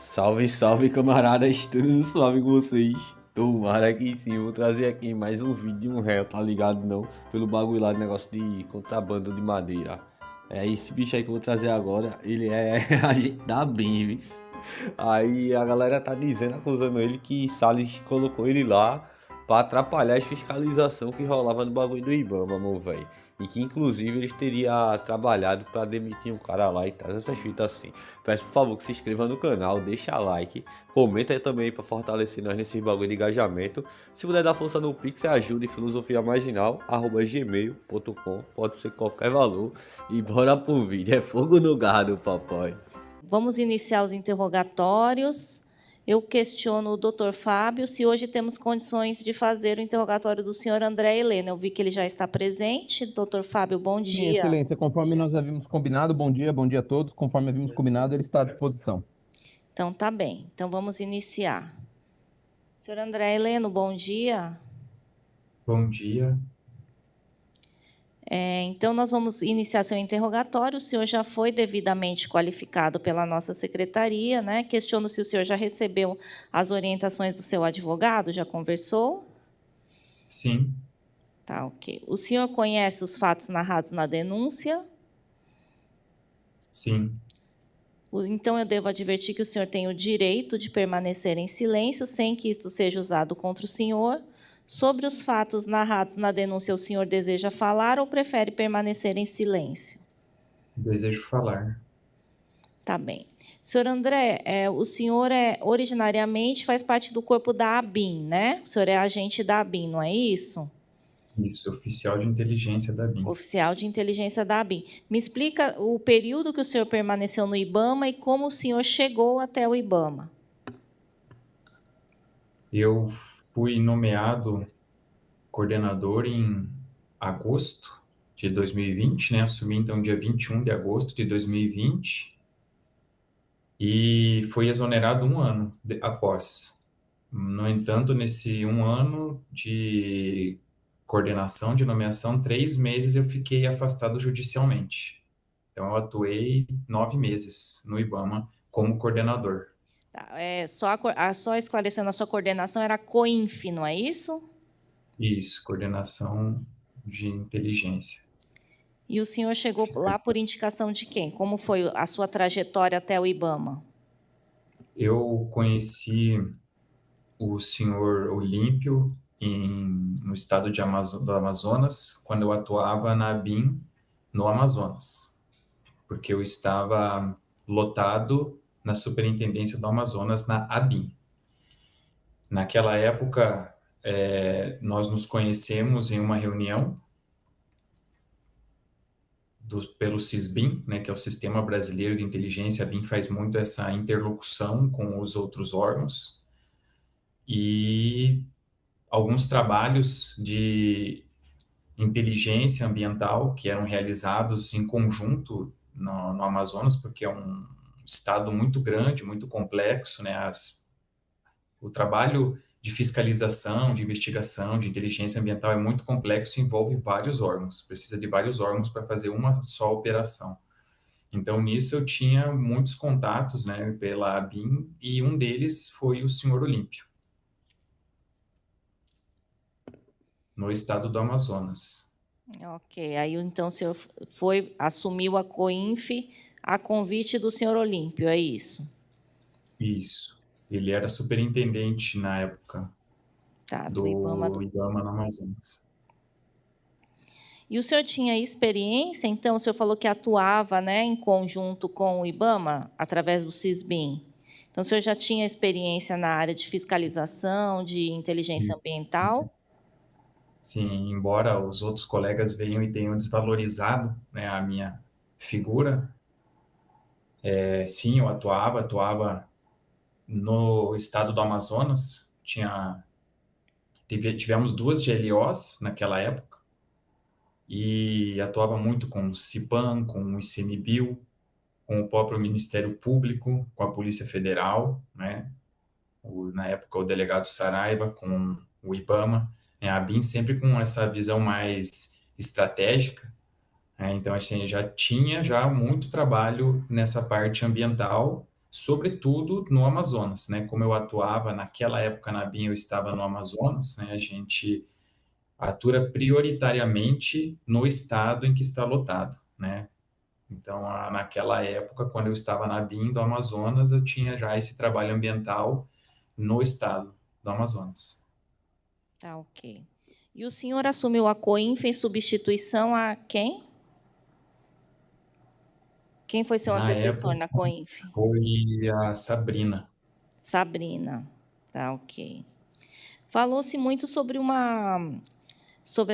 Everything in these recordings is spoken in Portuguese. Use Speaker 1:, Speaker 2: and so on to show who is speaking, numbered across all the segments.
Speaker 1: Salve, salve, camaradas, tudo suave com vocês? Tomara que sim, eu vou trazer aqui mais um vídeo de um réu, tá ligado não? Pelo bagulho lá de negócio de contrabando de madeira. É esse bicho aí que eu vou trazer agora, ele é agente da BIM. Aí a galera tá dizendo, acusando ele que Salles colocou ele lá pra atrapalhar as fiscalização que rolava no bagulho do Ibama, meu velho. E que inclusive eles teriam trabalhado pra demitir um cara lá e tal, essas fitas assim. Peço por favor que se inscreva no canal, deixa like, comenta aí também pra fortalecer nós nesse bagulho de engajamento. Se puder dar força no Pix, ajude filosofiamarginal@gmail.com, pode ser qualquer valor. E bora pro vídeo, é fogo no gado, papai.
Speaker 2: Vamos iniciar os interrogatórios. Eu questiono o doutor Fábio se hoje temos condições de fazer o interrogatório do senhor André Helena. Eu vi que ele já está presente. Doutor Fábio, bom
Speaker 3: Sim,
Speaker 2: dia.
Speaker 3: excelência. Conforme nós havíamos combinado, bom dia a todos. Conforme havíamos combinado, ele está à disposição.
Speaker 2: Então, tá bem. Então, vamos iniciar. Senhor André Heleno, bom dia.
Speaker 4: Bom dia.
Speaker 2: Então, nós vamos iniciar seu interrogatório. O senhor já foi devidamente qualificado pela nossa secretaria, né? Questiono se o senhor já recebeu as orientações do seu advogado, já conversou?
Speaker 4: Sim,
Speaker 2: Tá, ok. O senhor conhece os fatos narrados na denúncia?
Speaker 4: sim,
Speaker 2: Então, eu devo advertir que o senhor tem o direito de permanecer em silêncio, sem que isto seja usado contra o senhor. Sobre os fatos narrados na denúncia, o senhor deseja falar ou prefere permanecer em silêncio?
Speaker 4: desejo falar.
Speaker 2: Tá bem. Senhor André, o senhor originariamente faz parte do corpo da ABIN, né? O senhor é agente da ABIN, não é isso?
Speaker 4: Isso, oficial de inteligência da BIM.
Speaker 2: Oficial de inteligência da ABIN. Me explica o período que o senhor permaneceu no IBAMA e como o senhor chegou até o IBAMA.
Speaker 4: Eu fui nomeado coordenador em agosto de 2020, né? Assumi então dia 21 de agosto de 2020 e fui exonerado um ano após. No entanto, nesse um ano de coordenação, de nomeação, 3 meses eu fiquei afastado judicialmente. Então, eu atuei 9 meses no IBAMA como coordenador.
Speaker 2: Tá, só esclarecendo, a sua coordenação era a COINF, não é isso?
Speaker 4: Isso, coordenação de inteligência.
Speaker 2: E o senhor chegou lá por indicação de quem? Como foi a sua trajetória até o IBAMA?
Speaker 4: Eu conheci o senhor Olímpio no estado do Amazonas, quando eu atuava na ABIN no Amazonas, porque eu estava lotado na Superintendência do Amazonas, na ABIN. Naquela época, nós nos conhecemos em uma reunião pelo SISBIM, né, que é o Sistema Brasileiro de Inteligência. A BIM faz muito essa interlocução com os outros órgãos e alguns trabalhos de inteligência ambiental que eram realizados em conjunto no Amazonas, porque é um estado muito grande, muito complexo, né? O trabalho de fiscalização, de investigação, de inteligência ambiental é muito complexo e envolve vários órgãos. Precisa de vários órgãos para fazer uma só operação. Então, nisso eu tinha muitos contatos, né, pela ABIN, e um deles foi o senhor Olímpio, no estado do Amazonas.
Speaker 2: Ok, aí então o senhor assumiu a COINF a convite do senhor Olímpio, é isso?
Speaker 4: Isso. Ele era superintendente na época
Speaker 2: Tá, do IBAMA.
Speaker 4: do IBAMA no Amazonas.
Speaker 2: E o senhor tinha experiência, então, o senhor falou que atuava, né, em conjunto com o IBAMA, através do SISBIM. Então, o senhor já tinha experiência na área de fiscalização, de inteligência ambiental?
Speaker 4: Sim, embora os outros colegas venham e tenham desvalorizado, né, a minha figura, sim, eu atuava no estado do Amazonas, tivemos duas GLOs naquela época, e atuava muito com o CIPAM, com o ICMBio, com o próprio Ministério Público, com a Polícia Federal, né? Na época o delegado Saraiva, com o IBAMA, né? A BIM sempre com essa visão mais estratégica, né? Então a gente já tinha muito trabalho nessa parte ambiental sobretudo no Amazonas, né? Como eu atuava naquela época na BIM, eu estava no Amazonas, né? A gente atua prioritariamente no estado em que está lotado, né? Então, naquela época, quando eu estava na BIM do Amazonas, eu tinha já esse trabalho ambiental no estado do Amazonas.
Speaker 2: Tá, ok. E o senhor assumiu a Coinf em substituição a quem? Quem foi seu
Speaker 4: Na
Speaker 2: antecessor
Speaker 4: época,
Speaker 2: na Coinf?
Speaker 4: foi a Sabrina.
Speaker 2: Sabrina. Tá, ok. Falou-se muito sobre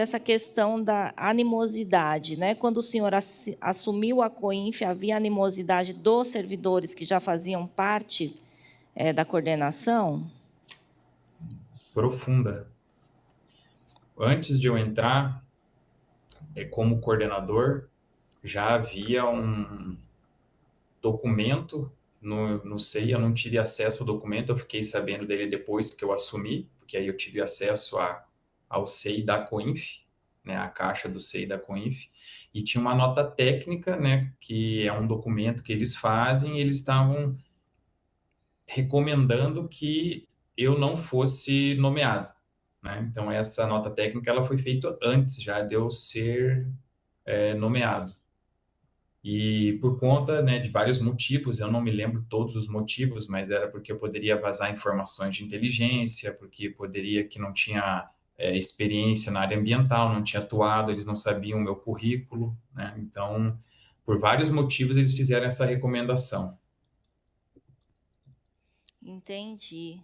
Speaker 2: essa questão da animosidade, né? Quando o senhor assumiu a Coinf, havia animosidade dos servidores que já faziam parte da coordenação?
Speaker 4: Profunda. Antes de eu entrar, como coordenador, já havia um documento no SEI, eu não tive acesso ao documento, eu fiquei sabendo dele depois que eu assumi, porque aí eu tive acesso ao SEI da Coinf, né, a caixa do SEI da Coinf, e tinha uma nota técnica, né, que é um documento que eles fazem, e eles estavam recomendando que eu não fosse nomeado, né? Então essa nota técnica ela foi feita antes já de eu ser nomeado. E por conta, né, de vários motivos, eu não me lembro todos os motivos, mas era porque eu poderia vazar informações de inteligência, porque poderia que não tinha experiência na área ambiental, não tinha atuado, eles não sabiam o meu currículo, né? Então, por vários motivos, eles fizeram essa recomendação.
Speaker 2: Entendi.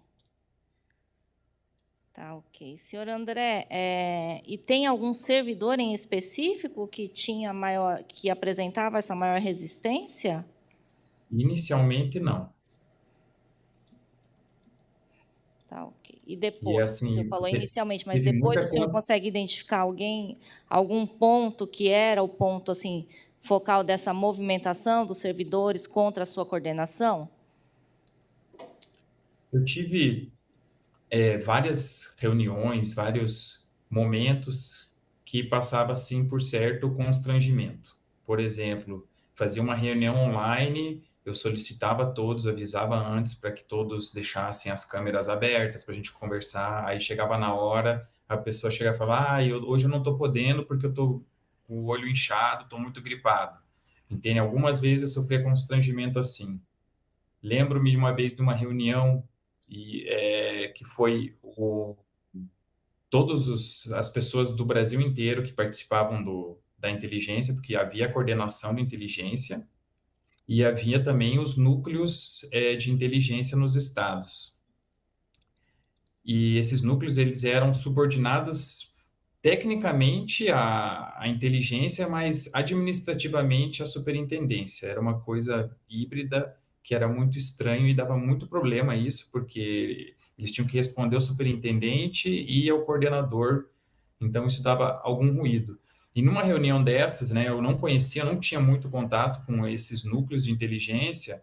Speaker 2: Tá, ok. Senhor André, e tem algum servidor em específico que que apresentava essa maior resistência?
Speaker 4: Inicialmente, não.
Speaker 2: Tá, ok. E
Speaker 4: E
Speaker 2: depois? O senhor
Speaker 4: assim,
Speaker 2: falou inicialmente, mas
Speaker 4: teve
Speaker 2: depois o
Speaker 4: muita
Speaker 2: senhor consegue identificar algum ponto que era o ponto assim focal dessa movimentação dos servidores contra a sua coordenação?
Speaker 4: Eu tive várias reuniões, vários momentos que passava assim por certo constrangimento. Por exemplo, fazia uma reunião online, eu solicitava a todos, avisava antes para que todos deixassem as câmeras abertas para a gente conversar. Aí chegava na hora, a pessoa chegava e falava: hoje eu não estou podendo porque eu estou com o olho inchado, estou muito gripado. Entende? Algumas vezes eu sofria constrangimento assim. Lembro-me de uma vez de uma reunião que foi as pessoas do Brasil inteiro que participavam da inteligência, porque havia a coordenação de inteligência e havia também os núcleos de inteligência nos estados. E esses núcleos eles eram subordinados tecnicamente à inteligência, mas administrativamente à superintendência. Era uma coisa híbrida que era muito estranho e dava muito problema isso, porque eles tinham que responder ao superintendente e ao coordenador, então isso dava algum ruído. E numa reunião dessas, né, eu não conhecia, não tinha muito contato com esses núcleos de inteligência,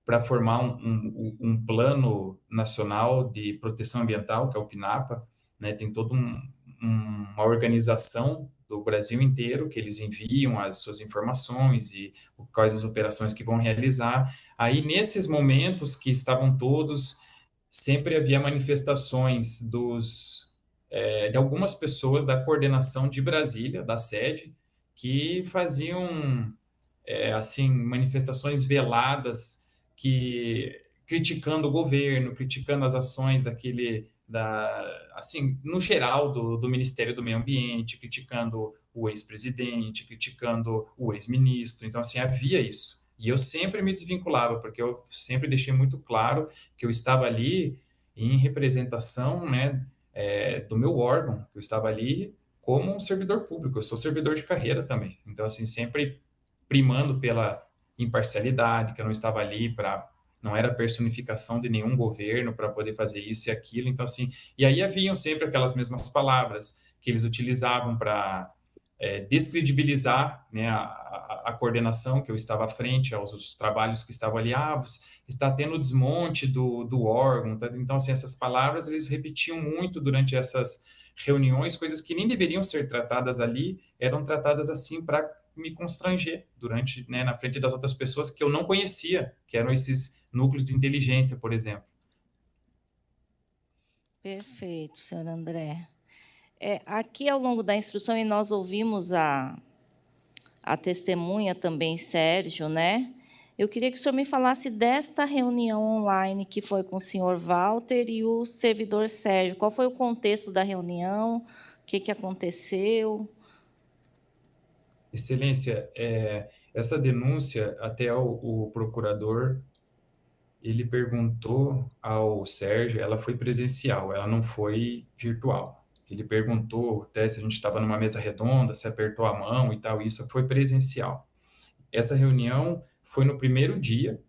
Speaker 4: para formar um plano nacional de proteção ambiental, que é o PNAPA, né? Tem toda uma organização do Brasil inteiro que eles enviam as suas informações e quais as operações que vão realizar. Aí, nesses momentos que estavam todos, sempre havia manifestações de algumas pessoas da coordenação de Brasília, da sede, que faziam assim, manifestações veladas que criticando o governo, criticando as ações assim, no geral do Ministério do Meio Ambiente, criticando o ex-presidente, criticando o ex-ministro. Então, assim, havia isso. E eu sempre me desvinculava, porque eu sempre deixei muito claro que eu estava ali em representação, né, do meu órgão, que eu estava ali como um servidor público. Eu sou servidor de carreira também. Então, assim, sempre primando pela imparcialidade, que eu não estava ali para não era personificação de nenhum governo para poder fazer isso e aquilo. Então, assim, e aí haviam sempre aquelas mesmas palavras que eles utilizavam para descredibilizar, né, a coordenação que eu estava à frente, aos trabalhos que estavam ali. Está tendo desmonte do órgão. Tá? Então, assim, essas palavras eles repetiam muito durante essas reuniões, coisas que nem deveriam ser tratadas ali, eram tratadas assim para me constranger durante, né, na frente das outras pessoas que eu não conhecia, que eram esses núcleos de inteligência, por exemplo.
Speaker 2: Perfeito, senhor André. Aqui, ao longo da instrução, e nós ouvimos a testemunha também, Sérgio, né? Eu queria que o senhor me falasse desta reunião online que foi com o senhor Walter e o servidor Sérgio. Qual foi o contexto da reunião? O que aconteceu?
Speaker 4: Excelência, essa denúncia, até o procurador, ele perguntou ao Sérgio, ela foi presencial, ela não foi virtual. Ele perguntou até se a gente estava numa mesa redonda, se apertou a mão e tal, isso foi presencial. Essa reunião foi no primeiro dia.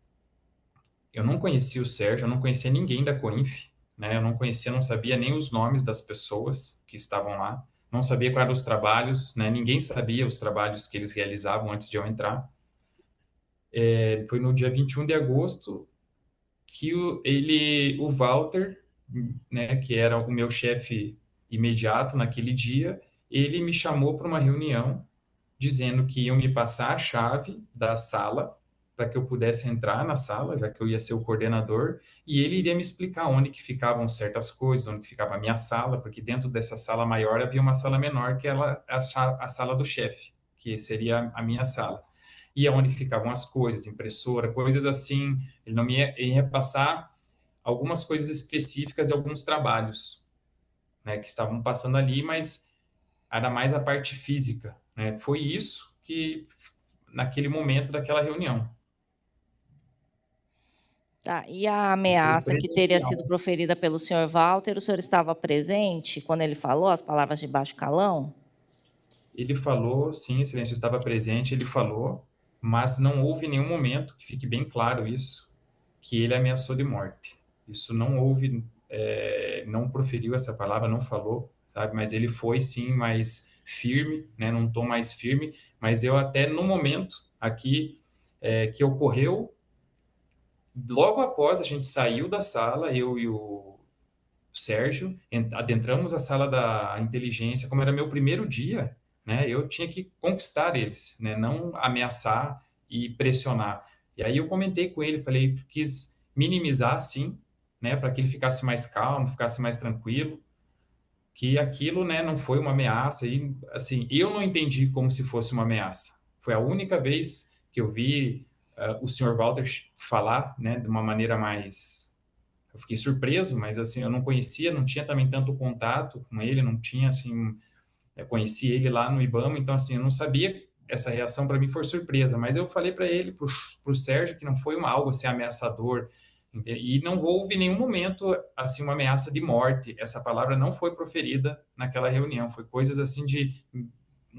Speaker 4: Eu não conhecia o Sérgio, eu não conhecia ninguém da Coinf, né? Eu não conhecia, não sabia nem os nomes das pessoas que estavam lá, não sabia quais eram os trabalhos, né? Ninguém sabia os trabalhos que eles realizavam antes de eu entrar. Foi no dia 21 de agosto que o Walter, né, que era o meu chefe imediato naquele dia, ele me chamou para uma reunião dizendo que iam me passar a chave da sala para que eu pudesse entrar na sala, já que eu ia ser o coordenador, e ele iria me explicar onde que ficavam certas coisas, onde ficava a minha sala, porque dentro dessa sala maior havia uma sala menor, que era a sala do chefe, que seria a minha sala. E onde ficavam as coisas, impressora, coisas assim. Ele não me ia repassar algumas coisas específicas de alguns trabalhos, né, que estavam passando ali, mas era mais a parte física, né? Foi isso que, naquele momento daquela reunião,
Speaker 2: Tá, e a
Speaker 4: e foi
Speaker 2: ameaça que teria sido
Speaker 4: presencial.
Speaker 2: proferida pelo senhor Walter, o senhor estava presente quando ele falou as palavras de baixo calão?
Speaker 4: Ele falou, sim, Excelência, eu estava presente, ele falou, mas não houve nenhum momento, que fique bem claro isso, que ele ameaçou de morte. Isso não houve, não proferiu essa palavra, não falou, sabe? Mas ele foi, sim, mais firme, né? Num tom mais firme, mas eu até no momento aqui que ocorreu, logo após a gente saiu da sala, eu e o Sérgio, adentramos a sala da inteligência, como era meu primeiro dia, né? Eu tinha que conquistar eles, né? Não ameaçar e pressionar. E aí eu comentei com ele, falei, quis minimizar, sim, né? Para que ele ficasse mais calmo, ficasse mais tranquilo, que aquilo, né? Não foi uma ameaça e, assim, eu não entendi como se fosse uma ameaça. Foi a única vez que eu vi o senhor Walter falar, né? De uma maneira mais, eu fiquei surpreso, mas assim, eu não conhecia, não tinha também tanto contato com ele, não tinha assim, eu conheci ele lá no IBAMA, então assim, eu não sabia, essa reação para mim foi surpresa, mas eu falei para ele, pro Sérgio, que não foi algo assim ameaçador, e não houve em nenhum momento assim uma ameaça de morte, essa palavra não foi proferida naquela reunião, foi coisas assim de 1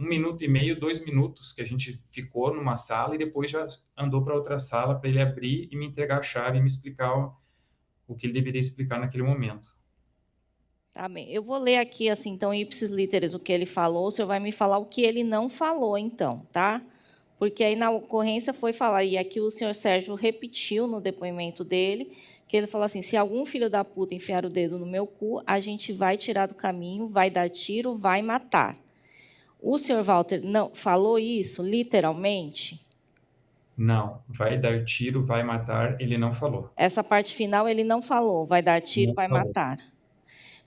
Speaker 4: minuto e meio, 2 minutos que a gente ficou numa sala e depois já andou para outra sala para ele abrir e me entregar a chave e me explicar o que ele deveria explicar naquele momento.
Speaker 2: Tá bem. Eu vou ler aqui, assim, então, ipsis literis, o que ele falou. O senhor vai me falar o que ele não falou, então, tá? Porque aí na ocorrência foi falar, e aqui o senhor Sérgio repetiu no depoimento dele, que ele falou assim, se algum filho da puta enfiar o dedo no meu cu, a gente vai tirar do caminho, vai dar tiro, vai matar. O senhor Walter não falou isso, literalmente?
Speaker 4: Não, vai dar tiro, vai matar, ele não falou.
Speaker 2: Essa parte final ele não falou, vai dar tiro,
Speaker 4: Não
Speaker 2: vai
Speaker 4: falou.
Speaker 2: matar.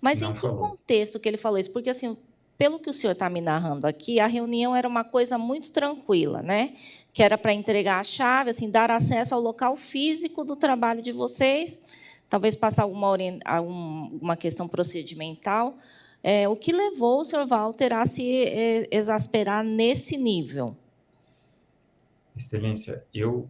Speaker 2: Mas em
Speaker 4: Não
Speaker 2: que
Speaker 4: falou.
Speaker 2: contexto que ele falou isso? Porque, assim, pelo que o senhor está me narrando aqui, a reunião era uma coisa muito tranquila, né? Que era para entregar a chave, assim, dar acesso ao local físico do trabalho de vocês, talvez passar alguma questão procedimental. O que levou o senhor Walter a se exasperar nesse nível?
Speaker 4: Excelência, eu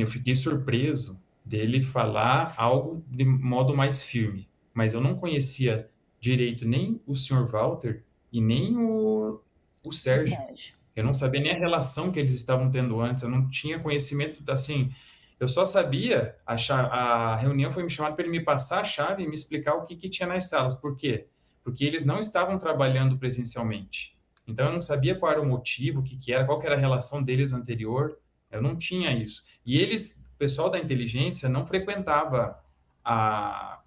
Speaker 4: fiquei surpreso dele falar algo de modo mais firme, mas eu não conhecia direito nem o senhor Walter e nem o Sérgio.
Speaker 2: Sérgio.
Speaker 4: Eu não sabia nem a relação que eles estavam tendo antes, eu não tinha conhecimento, assim, eu só sabia, a reunião foi me chamada para ele me passar a chave e me explicar o que tinha nas salas. Por quê? Porque eles não estavam trabalhando presencialmente. Então, eu não sabia qual era o motivo, o que era, qual que era a relação deles anterior, eu não tinha isso. E eles, o pessoal da inteligência, não frequentava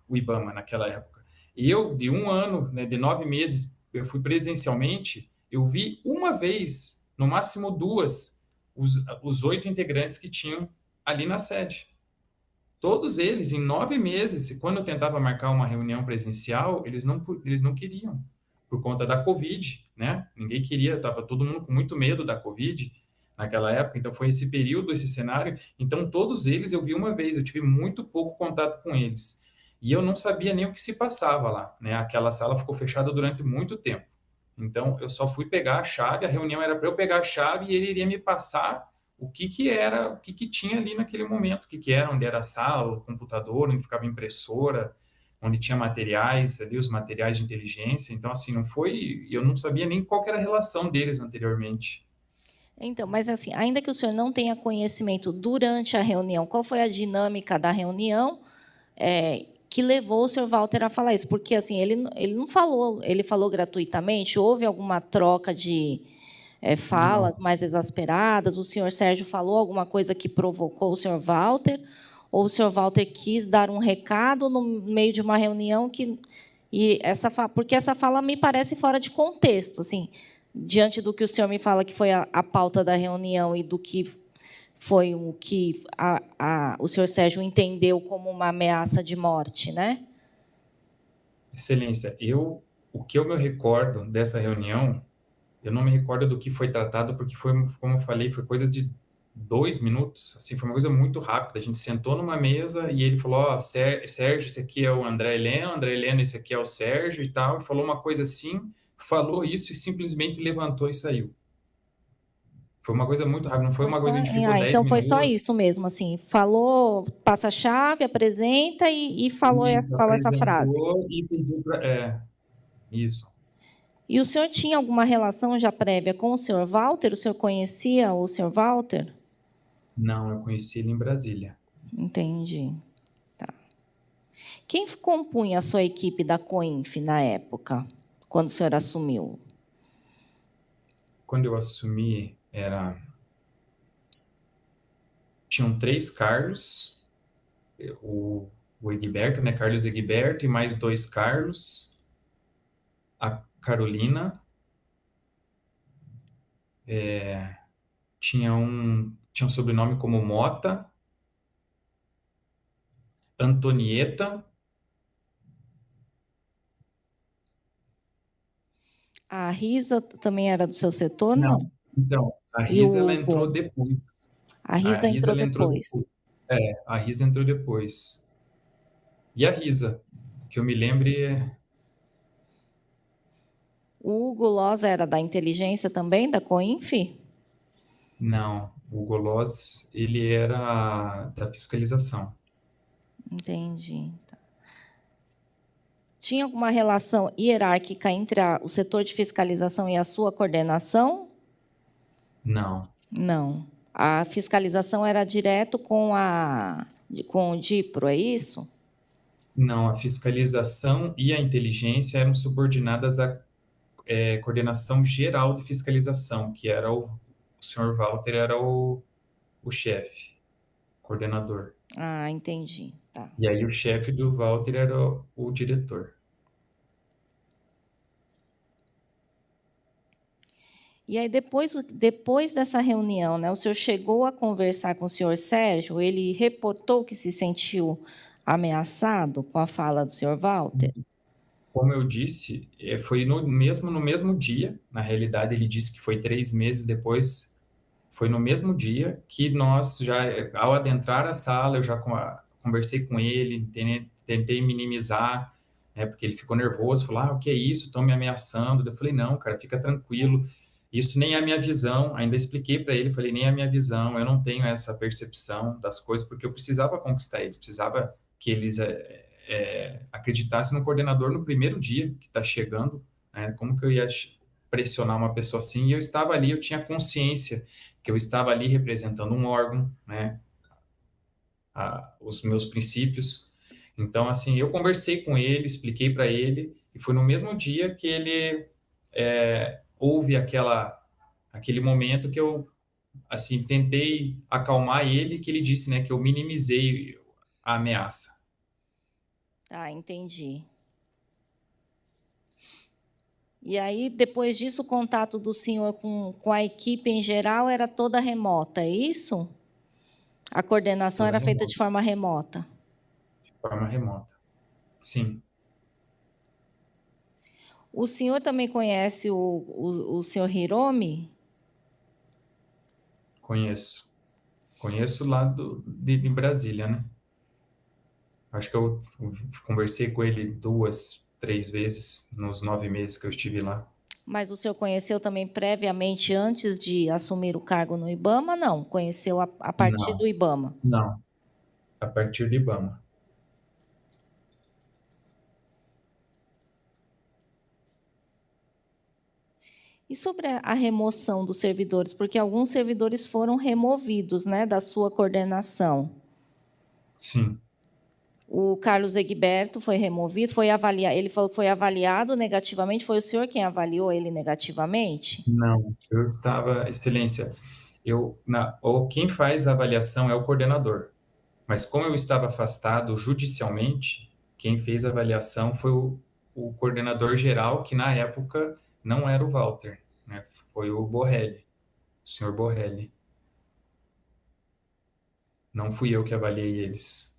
Speaker 4: o IBAMA naquela época. Eu, de 1 ano, né, de 9 meses, eu fui presencialmente, eu vi uma vez no máximo 2, os 8 integrantes que tinham ali na sede. Todos eles, em 9 meses, quando eu tentava marcar uma reunião presencial, eles não queriam, por conta da Covid, né? Ninguém queria, estava todo mundo com muito medo da Covid naquela época, então foi esse período, esse cenário. Então, todos eles eu vi uma vez, eu tive muito pouco contato com eles. E eu não sabia nem o que se passava lá, né? Aquela sala ficou fechada durante muito tempo. Então, eu só fui pegar a chave, a reunião era para eu pegar a chave e ele iria me passar o que que era, o que que tinha ali naquele momento, o que que era, onde era a sala, o computador, onde ficava a impressora, onde tinha materiais ali, os materiais de inteligência. Então, assim, não foi, eu não sabia nem qual que era a relação deles anteriormente.
Speaker 2: Então, mas assim, ainda que o senhor não tenha conhecimento durante a reunião, qual foi a dinâmica da reunião que levou o senhor Walter a falar isso? Porque assim, ele não falou, ele falou gratuitamente, houve alguma troca de falas mais exasperadas, o senhor Sérgio falou alguma coisa que provocou o senhor Walter, ou o senhor Walter quis dar um recado no meio de uma reunião porque essa fala me parece fora de contexto, assim, diante do que o senhor me fala que foi a pauta da reunião e do que foi o que o senhor Sérgio entendeu como uma ameaça de morte, né?
Speaker 4: Excelência, o que eu me recordo dessa reunião, eu não me recordo do que foi tratado, porque foi, como eu falei, foi coisa de 2 minutos, assim, foi uma coisa muito rápida. A gente sentou numa mesa e ele falou, ó, Sérgio, esse aqui é o André Heleno, esse aqui é o Sérgio e tal, e falou uma coisa assim, falou isso e simplesmente levantou e saiu. Foi uma coisa muito rápida, não foi
Speaker 2: Foi
Speaker 4: uma
Speaker 2: só,
Speaker 4: coisa que a gente ficou 10
Speaker 2: então foi só
Speaker 4: minutos,
Speaker 2: isso mesmo, assim, falou, passa a chave, apresenta e
Speaker 4: e
Speaker 2: falou essa frase.
Speaker 4: apresentou e pediu para... isso.
Speaker 2: E o senhor tinha alguma relação já prévia com o senhor Walter? O senhor conhecia o senhor Walter?
Speaker 4: Não, eu conheci ele em Brasília.
Speaker 2: Entendi. Tá. Quem compunha a sua equipe da COINF na época, quando o senhor assumiu?
Speaker 4: Quando eu assumi, tinham 3 Carlos, o Egberto, né, Carlos Egberto, e mais 2 Carlos, a Carolina, tinha um sobrenome como Mota, Antonieta,
Speaker 2: A Risa também era do seu setor?
Speaker 4: não,
Speaker 2: Não.
Speaker 4: então, a
Speaker 2: E o
Speaker 4: Risa, ela entrou
Speaker 2: Hugo?
Speaker 4: depois.
Speaker 2: A
Speaker 4: A
Speaker 2: Risa
Speaker 4: Risa,
Speaker 2: entrou
Speaker 4: ela entrou
Speaker 2: depois.
Speaker 4: depois. A Risa entrou depois. E a Risa, que eu me lembre,
Speaker 2: O Hugo Loz era da inteligência também, da COINF?
Speaker 4: não, o Goloss, ele era da fiscalização.
Speaker 2: Entendi. Tá. Tinha alguma relação hierárquica entre o setor de fiscalização e a sua coordenação?
Speaker 4: Não,
Speaker 2: Não. A fiscalização era direto com o DIPRO, é isso?
Speaker 4: não, a fiscalização e a inteligência eram subordinadas à coordenação geral de fiscalização, que era o senhor Walter era o chefe, coordenador.
Speaker 2: Ah, entendi. Tá.
Speaker 4: E aí o chefe do Walter era o diretor.
Speaker 2: E aí, depois dessa reunião, né, o senhor chegou a conversar com o senhor Sérgio? Ele reportou que se sentiu ameaçado com a fala do senhor Walter?
Speaker 4: Como eu disse, foi no mesmo dia, na realidade ele disse que foi 3 meses depois, foi no mesmo dia que nós já, ao adentrar a sala, eu já conversei com ele, tentei minimizar, né, porque ele ficou nervoso, falou, o que é isso? Estão me ameaçando. Eu falei, não, cara, fica tranquilo, isso nem é a minha visão. Ainda expliquei para ele, falei, nem é a minha visão, eu não tenho essa percepção das coisas, porque eu precisava conquistar eles, precisava que eles acreditassem no coordenador no primeiro dia que está chegando, né, como que eu ia pressionar uma pessoa assim? E eu estava ali, eu tinha consciência que eu estava ali representando um órgão, né, os meus princípios. Então, assim, eu conversei com ele, expliquei para ele, e foi no mesmo dia que ele houve aquele momento que eu, assim, tentei acalmar ele, que ele disse, né, que eu minimizei a ameaça.
Speaker 2: Ah, entendi. E aí, depois disso, o contato do senhor com a equipe em geral era toda remota, é isso? A coordenação
Speaker 4: Toda
Speaker 2: era feita
Speaker 4: remota,
Speaker 2: de forma remota.
Speaker 4: de forma remota. Sim,
Speaker 2: O senhor também conhece o senhor Hiromi?
Speaker 4: conheço. Conheço lá de Brasília, né? Acho que eu conversei com ele 2, 3 vezes nos 9 meses que eu estive lá.
Speaker 2: Mas o senhor conheceu também previamente, antes de assumir o cargo no IBAMA? Não, conheceu a partir
Speaker 4: Não,
Speaker 2: do IBAMA.
Speaker 4: não. A partir de Ibama.
Speaker 2: E sobre a remoção dos servidores, porque alguns servidores foram removidos, né, da sua coordenação.
Speaker 4: Sim.
Speaker 2: O Carlos Egberto foi removido, foi avaliado, ele falou que foi avaliado negativamente, foi o senhor quem avaliou ele negativamente?
Speaker 4: Não, eu estava, Excelência, ou quem faz a avaliação é o coordenador. Mas como eu estava afastado judicialmente, quem fez a avaliação foi o coordenador geral, que na época não era o Walter, né? Foi o Borrelli, o senhor Borrelli. Não fui eu que avaliei eles.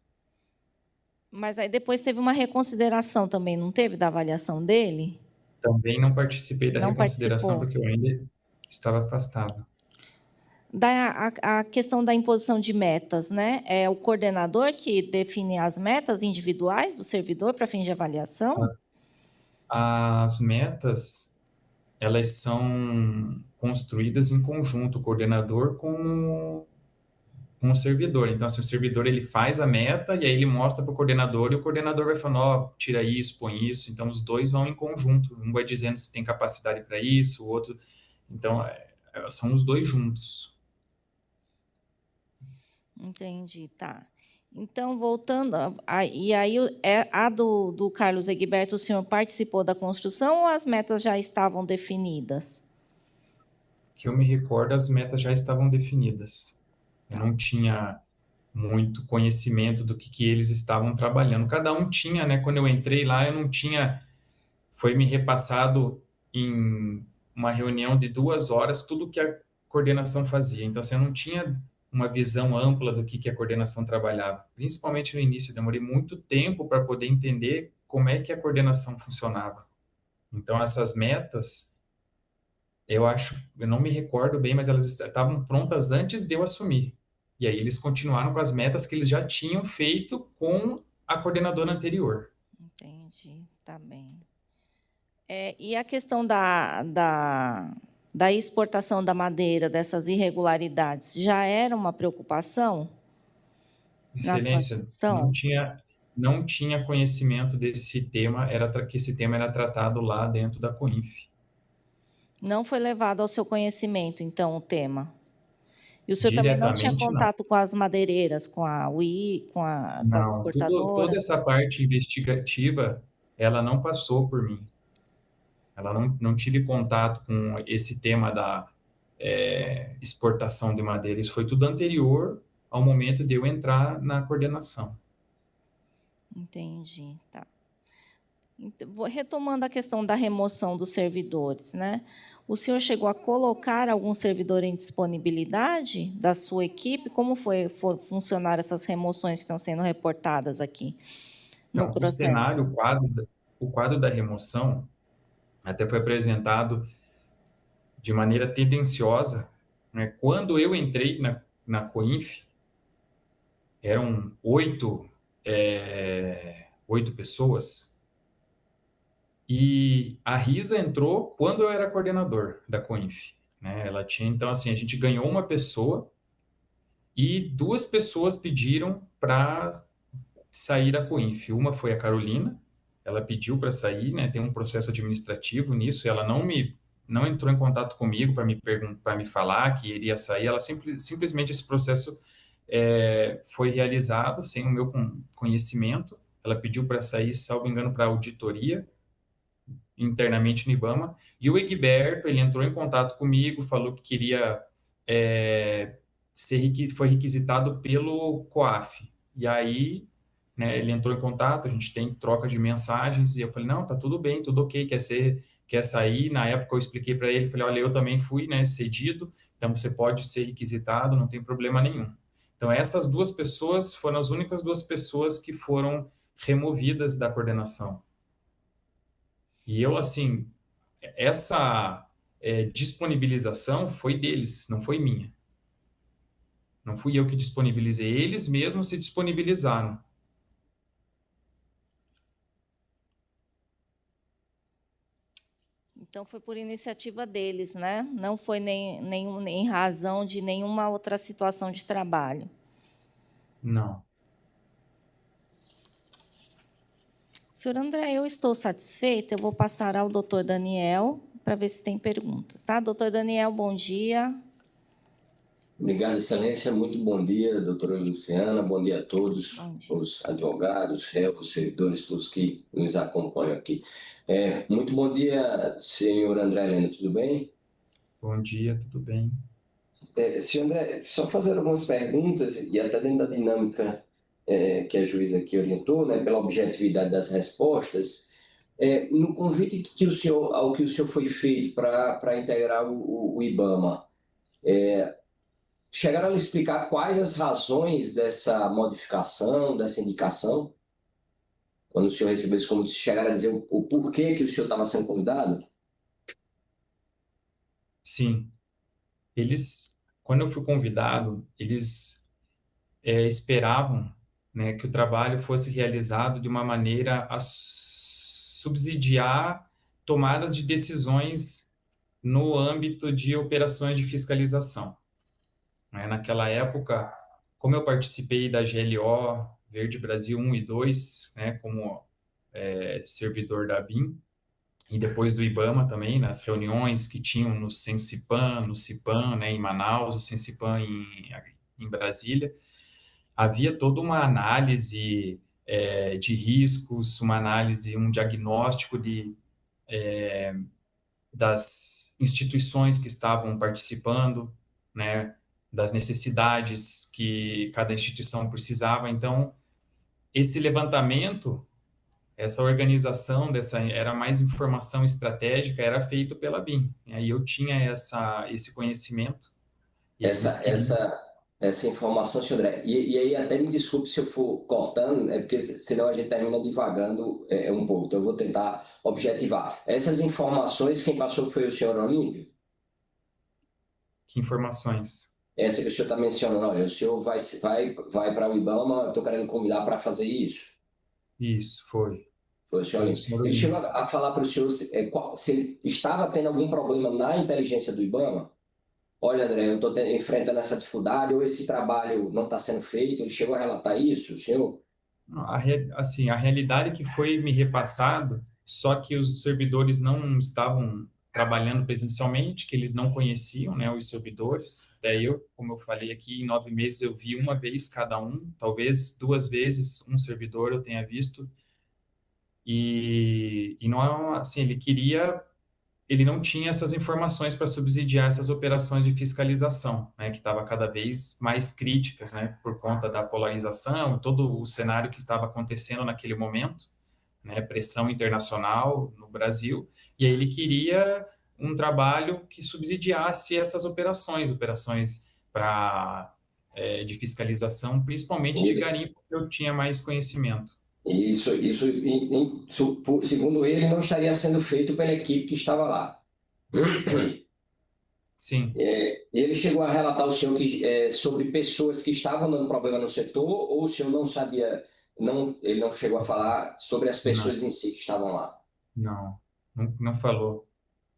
Speaker 2: Mas aí depois teve uma reconsideração também, não teve, da avaliação dele?
Speaker 4: Também não participei da
Speaker 2: Não
Speaker 4: reconsideração
Speaker 2: participou.
Speaker 4: porque eu ainda estava afastado.
Speaker 2: A questão da imposição de metas, né? É o coordenador que define as metas individuais do servidor para fins de avaliação?
Speaker 4: As metas, elas são construídas em conjunto, o coordenador com o servidor. Então, assim, o servidor ele faz a meta e aí ele mostra para o coordenador e o coordenador vai falando, ó, tira isso, põe isso. Então, os dois vão em conjunto. Um vai dizendo se tem capacidade para isso, o outro. Então, são os dois juntos.
Speaker 2: Entendi, tá. Então, voltando, e aí a do Carlos Egberto, o senhor participou da construção ou as metas já estavam definidas?
Speaker 4: Que eu me recordo, as metas já estavam definidas. Eu
Speaker 2: Tá.
Speaker 4: não tinha muito conhecimento do que eles estavam trabalhando. Cada um tinha, né? Quando eu entrei lá, eu não tinha. Foi me repassado em uma reunião de 2 horas tudo que a coordenação fazia. Então, assim, eu não tinha uma visão ampla do que a coordenação trabalhava. Principalmente no início, eu demorei muito tempo para poder entender como é que a coordenação funcionava. Então, essas metas, eu acho, eu não me recordo bem, mas elas estavam prontas antes de eu assumir. E aí eles continuaram com as metas que eles já tinham feito com a coordenadora anterior.
Speaker 2: Entendi, tá bem. E a questão da exportação da madeira, dessas irregularidades, já era uma preocupação na sua
Speaker 4: Excelência,
Speaker 2: gestão?
Speaker 4: não tinha conhecimento desse tema, que esse tema era tratado lá dentro da COINF.
Speaker 2: Não foi levado ao seu conhecimento, então, o tema? E o senhor também não tinha
Speaker 4: Diretamente, não.
Speaker 2: contato com as madeireiras, com a UI, com as
Speaker 4: Não, toda
Speaker 2: exportadoras?
Speaker 4: essa parte investigativa, ela não passou por mim. Ela não tive contato com esse tema da exportação de madeira. Isso foi tudo anterior ao momento de eu entrar na coordenação.
Speaker 2: Entendi, tá. Retomando a questão da remoção dos servidores, né? O senhor chegou a colocar algum servidor em disponibilidade da sua equipe? Como foram funcionar essas remoções que estão sendo reportadas aqui no
Speaker 4: Então, o
Speaker 2: processo?
Speaker 4: cenário, o quadro da remoção, até foi apresentado de maneira tendenciosa, né? Quando eu entrei na COINF, eram 8 pessoas, e a Risa entrou quando eu era coordenador da COINF, né? Ela tinha, então, assim, a gente ganhou uma pessoa e 2 pessoas pediram para sair da COINF. Uma foi a Carolina, ela pediu para sair, né? Tem um processo administrativo nisso, ela não entrou em contato comigo para me perguntar, para me falar que iria sair, ela simplesmente esse processo foi realizado sem o meu conhecimento. Ela pediu para sair, salvo engano, para auditoria internamente no IBAMA. E o Egberto, ele entrou em contato comigo, falou que queria foi requisitado pelo COAF. E aí, né, ele entrou em contato, a gente tem troca de mensagens, e eu falei, não, tá tudo bem, tudo ok, quer sair. Na época eu expliquei para ele, falei, olha, eu também fui, né, cedido, então você pode ser requisitado, não tem problema nenhum. Então essas duas pessoas foram as únicas duas pessoas que foram removidas da coordenação. E eu, assim, essa disponibilização foi deles, não foi minha. Não fui eu que disponibilizei, eles mesmos se disponibilizaram.
Speaker 2: Então foi por iniciativa deles, né? Não foi nem razão de nenhuma outra situação de trabalho.
Speaker 4: Não.
Speaker 2: Senhor André, eu estou satisfeita. Eu vou passar ao doutor Daniel para ver se tem perguntas, tá? Doutor Daniel, bom dia.
Speaker 5: Obrigado, Excelência. Muito bom dia, doutora Luciana. Bom dia a todos,
Speaker 2: Bom dia.
Speaker 5: os advogados, réus, servidores, todos que nos acompanham aqui. Muito bom dia, senhor André Helena, tudo bem?
Speaker 4: Bom dia, tudo bem?
Speaker 5: Senhor André, só fazer algumas perguntas, e até dentro da dinâmica que a juíza aqui orientou, né, pela objetividade das respostas, no convite ao que o senhor foi feito para integrar o IBAMA, chegaram a lhe explicar quais as razões dessa modificação, dessa indicação? Quando o senhor recebeu esse convite, chegaram a dizer o porquê que o senhor estava sendo convidado?
Speaker 4: Sim. Quando eu fui convidado, eles esperavam, né, que o trabalho fosse realizado de uma maneira a subsidiar tomadas de decisões no âmbito de operações de fiscalização, né? Naquela época, como eu participei da GLO Verde Brasil 1 e 2, né, como servidor da BIM, e depois do IBAMA também, nas reuniões que tinham no Sensipan, no Cipan, né, em Manaus, o Sensipan em Brasília, havia toda uma análise de riscos, uma análise, um diagnóstico das instituições que estavam participando, né, das necessidades que cada instituição precisava. Então, esse levantamento, essa organização era mais informação estratégica, era feito pela BIM. E aí eu tinha esse conhecimento e eles
Speaker 5: Essa,
Speaker 4: queriam.
Speaker 5: essa, essa informação, senhor André. E aí, até me desculpe se eu for cortando, porque senão a gente termina divagando um pouco. Então, eu vou tentar objetivar. Essas informações, quem passou foi o senhor Olímpio?
Speaker 4: Que informações?
Speaker 5: Essa que o senhor está mencionando, olha, o senhor vai para o IBAMA, estou querendo convidar para fazer isso.
Speaker 4: Isso, foi.
Speaker 5: Foi o senhor
Speaker 4: Foi o
Speaker 5: Olímpio.
Speaker 4: senhor
Speaker 5: Ele chegou
Speaker 4: Olímpio.
Speaker 5: a falar para o senhor se ele estava tendo algum problema na inteligência do IBAMA? Olha, André, eu estou enfrentando essa dificuldade, ou esse trabalho não está sendo feito. Ele chegou a relatar isso, o senhor?
Speaker 4: Assim, a realidade que foi me repassado, só que os servidores não estavam trabalhando presencialmente, que eles não conheciam, né, os servidores. Daí eu, como eu falei aqui, em 9 meses eu vi uma vez cada um, talvez 2 vezes um servidor eu tenha visto. E não, assim, ele não tinha essas informações para subsidiar essas operações de fiscalização, né, que estava cada vez mais críticas, né, por conta da polarização, todo o cenário que estava acontecendo naquele momento, né, pressão internacional no Brasil, e aí ele queria um trabalho que subsidiasse essas operações para de fiscalização, principalmente de
Speaker 5: Ele,
Speaker 4: garimpo, porque eu tinha mais conhecimento.
Speaker 5: segundo ele, não estaria sendo feito pela equipe que estava lá.
Speaker 4: Sim,
Speaker 5: Ele chegou a relatar ao senhor sobre pessoas que estavam dando problema no setor, ou o senhor não sabia, ele não chegou a falar sobre as
Speaker 4: não,
Speaker 5: pessoas em si que estavam lá?
Speaker 4: não falou.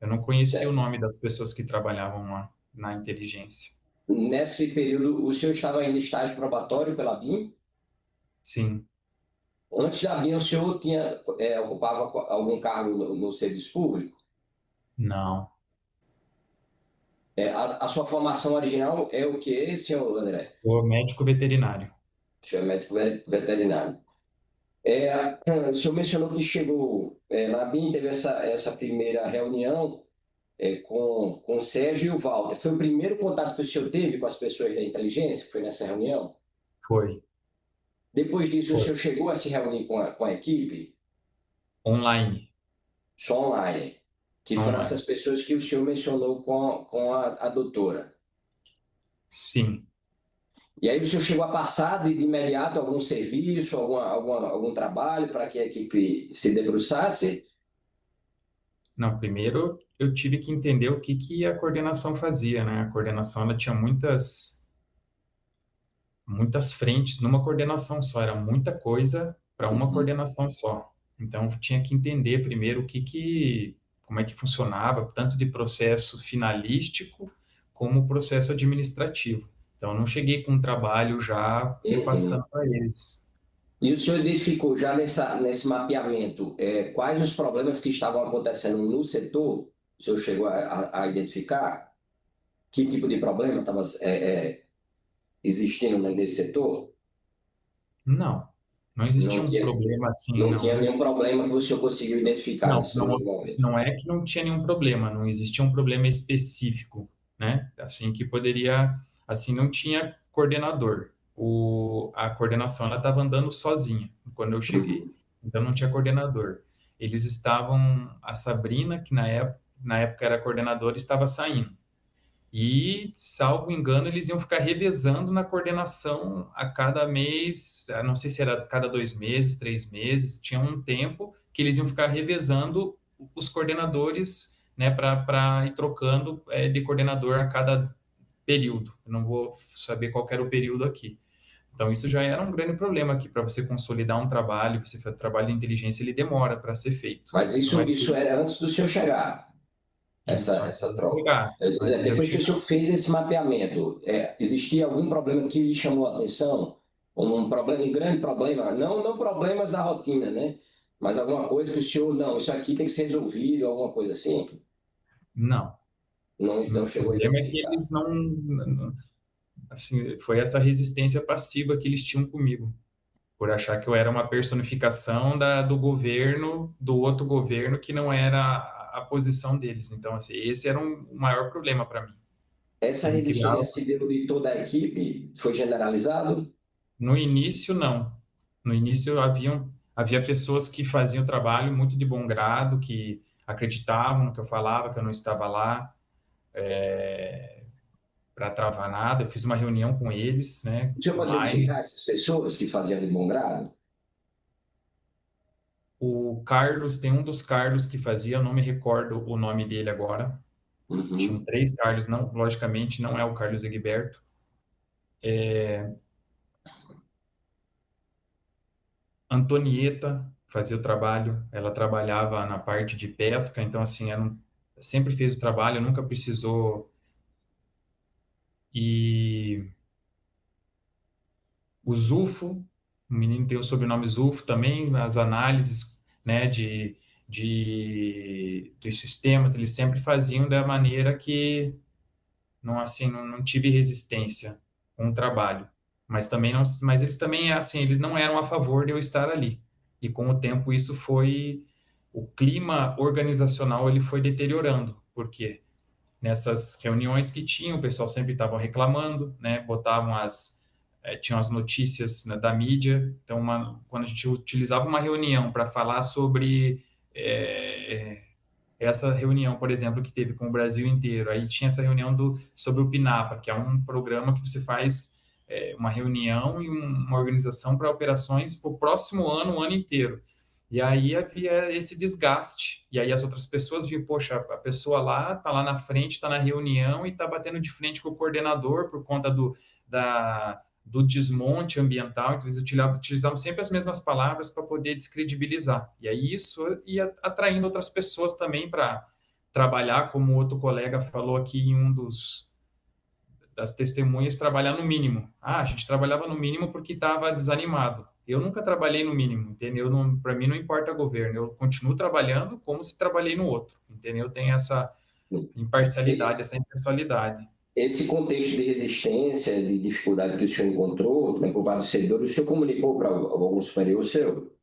Speaker 4: Eu não conhecia o
Speaker 5: Certo.
Speaker 4: nome das pessoas que trabalhavam lá na inteligência.
Speaker 5: Nesse período, o senhor estava em estágio probatório pela BIM?
Speaker 4: Sim,
Speaker 5: Antes da BIM, o senhor ocupava algum cargo no serviço público?
Speaker 4: não.
Speaker 5: A sua formação original é o quê, senhor André?
Speaker 4: O médico veterinário.
Speaker 5: O senhor é médico veterinário. O senhor mencionou que chegou na BIM, teve essa primeira reunião com o Sérgio e o Walter. Foi o primeiro contato que o senhor teve com as pessoas da inteligência? Foi nessa reunião?
Speaker 4: Foi,
Speaker 5: Depois disso, o
Speaker 4: foi.
Speaker 5: senhor chegou a se reunir com a equipe?
Speaker 4: Online.
Speaker 5: Só online. que
Speaker 4: Não
Speaker 5: foram
Speaker 4: é.
Speaker 5: essas pessoas que o senhor mencionou com a doutora.
Speaker 4: Sim.
Speaker 5: E aí o senhor chegou a passar de imediato algum serviço, algum trabalho para que a equipe se debruçasse?
Speaker 4: Não, primeiro eu tive que entender o que que a coordenação fazia, né? A coordenação ela tinha muitas frentes numa coordenação só, era muita coisa para uma
Speaker 5: Uhum.
Speaker 4: coordenação só. Então eu tinha que entender primeiro como é que funcionava, tanto de processo finalístico como processo administrativo. Então eu não cheguei com um trabalho já
Speaker 5: Uhum.
Speaker 4: repassando para eles.
Speaker 5: E o senhor identificou já nesse mapeamento quais os problemas que estavam acontecendo no setor? O senhor chegou a identificar que tipo de problema estava existindo nesse setor?
Speaker 4: Não, não existia
Speaker 5: Não
Speaker 4: um
Speaker 5: tinha,
Speaker 4: problema assim,
Speaker 5: não
Speaker 4: não.
Speaker 5: tinha nenhum problema que o senhor conseguiu identificar
Speaker 4: Não,
Speaker 5: nesse
Speaker 4: não,
Speaker 5: primeiro momento.
Speaker 4: não é que não tinha nenhum problema, não existia um problema específico, né? Assim que poderia, assim não tinha coordenador. A coordenação ela estava andando sozinha quando eu cheguei,
Speaker 5: Uhum.
Speaker 4: então não tinha coordenador. Eles estavam, a Sabrina, que na época era coordenadora, estava saindo. E, salvo engano, eles iam ficar revezando na coordenação a cada mês, não sei se era cada 2 meses, 3 meses, tinha um tempo que eles iam ficar revezando os coordenadores, né, para ir trocando de coordenador a cada período. Eu não vou saber qual que era o período aqui. Então, isso já era um grande problema aqui para você consolidar um trabalho, você faz trabalho de inteligência, ele demora para ser feito.
Speaker 5: Mas
Speaker 4: Não é
Speaker 5: isso era antes do senhor chegar,
Speaker 4: isso antes
Speaker 5: essa
Speaker 4: de eu
Speaker 5: troca.
Speaker 4: chegar, antes de eu
Speaker 5: Depois que o
Speaker 4: chegar.
Speaker 5: senhor fez esse mapeamento, existia algum problema que lhe chamou a atenção? Um grande problema, não problemas da rotina, né? Mas alguma coisa que o senhor, não, isso aqui tem que ser resolvido, alguma coisa assim?
Speaker 4: Não.
Speaker 5: Não
Speaker 4: O
Speaker 5: chegou a
Speaker 4: problema é que
Speaker 5: identificar.
Speaker 4: eles assim, foi essa resistência passiva que eles tinham comigo, por achar que eu era uma personificação do governo, do outro governo, que não era a posição deles. Então, assim, esse era o maior problema para mim.
Speaker 5: Essa
Speaker 4: Que me
Speaker 5: resistência
Speaker 4: criava.
Speaker 5: se deu de toda a equipe? Foi generalizado?
Speaker 4: No início, não. No início, havia pessoas que faziam o trabalho muito de bom grado, que acreditavam no que eu falava, que eu não estava lá para travar nada. Eu fiz uma reunião com eles, né,
Speaker 5: O senhor pode
Speaker 4: online.
Speaker 5: identificar essas pessoas que faziam de bom grado?
Speaker 4: O Carlos, tem um dos Carlos que fazia, eu não me recordo o nome dele agora. Tinham
Speaker 5: Uhum.
Speaker 4: 3 Carlos, não, logicamente não é o Carlos Egberto. Antonieta fazia o trabalho, ela trabalhava na parte de pesca, então assim, sempre fez o trabalho, nunca precisou. E o Zufo, o menino tem o sobrenome Zufo também, as análises, né, dos sistemas, eles sempre faziam da maneira que não assim não tive resistência com o trabalho, mas também não, mas eles também assim eles não eram a favor de eu estar ali, e com o tempo isso foi, o clima organizacional ele foi deteriorando, porque nessas reuniões que tinham o pessoal sempre estava reclamando, né, botavam tinham as notícias, né, da mídia, então quando a gente utilizava uma reunião para falar sobre essa reunião, por exemplo, que teve com o Brasil inteiro. Aí tinha essa reunião sobre o PINAPA, que é um programa que você faz uma reunião e uma organização para operações para o próximo ano, o ano inteiro. E aí havia esse desgaste. E aí as outras pessoas viam, poxa, a pessoa lá está lá na frente, está na reunião e está batendo de frente com o coordenador por conta do desmonte ambiental, então eles utilizavam sempre as mesmas palavras para poder descredibilizar. E aí isso ia atraindo outras pessoas também para trabalhar, como outro colega falou aqui em das testemunhas, trabalhar no mínimo. Ah, a gente trabalhava no mínimo porque estava desanimado. Eu nunca trabalhei no mínimo, entendeu? Para mim não importa governo, eu continuo trabalhando como se trabalhei no outro, entendeu? Tem essa imparcialidade, essa impessoalidade.
Speaker 5: Esse contexto de resistência, de dificuldade que o senhor encontrou, né, por vários servidores, o senhor comunicou para algum superior seu?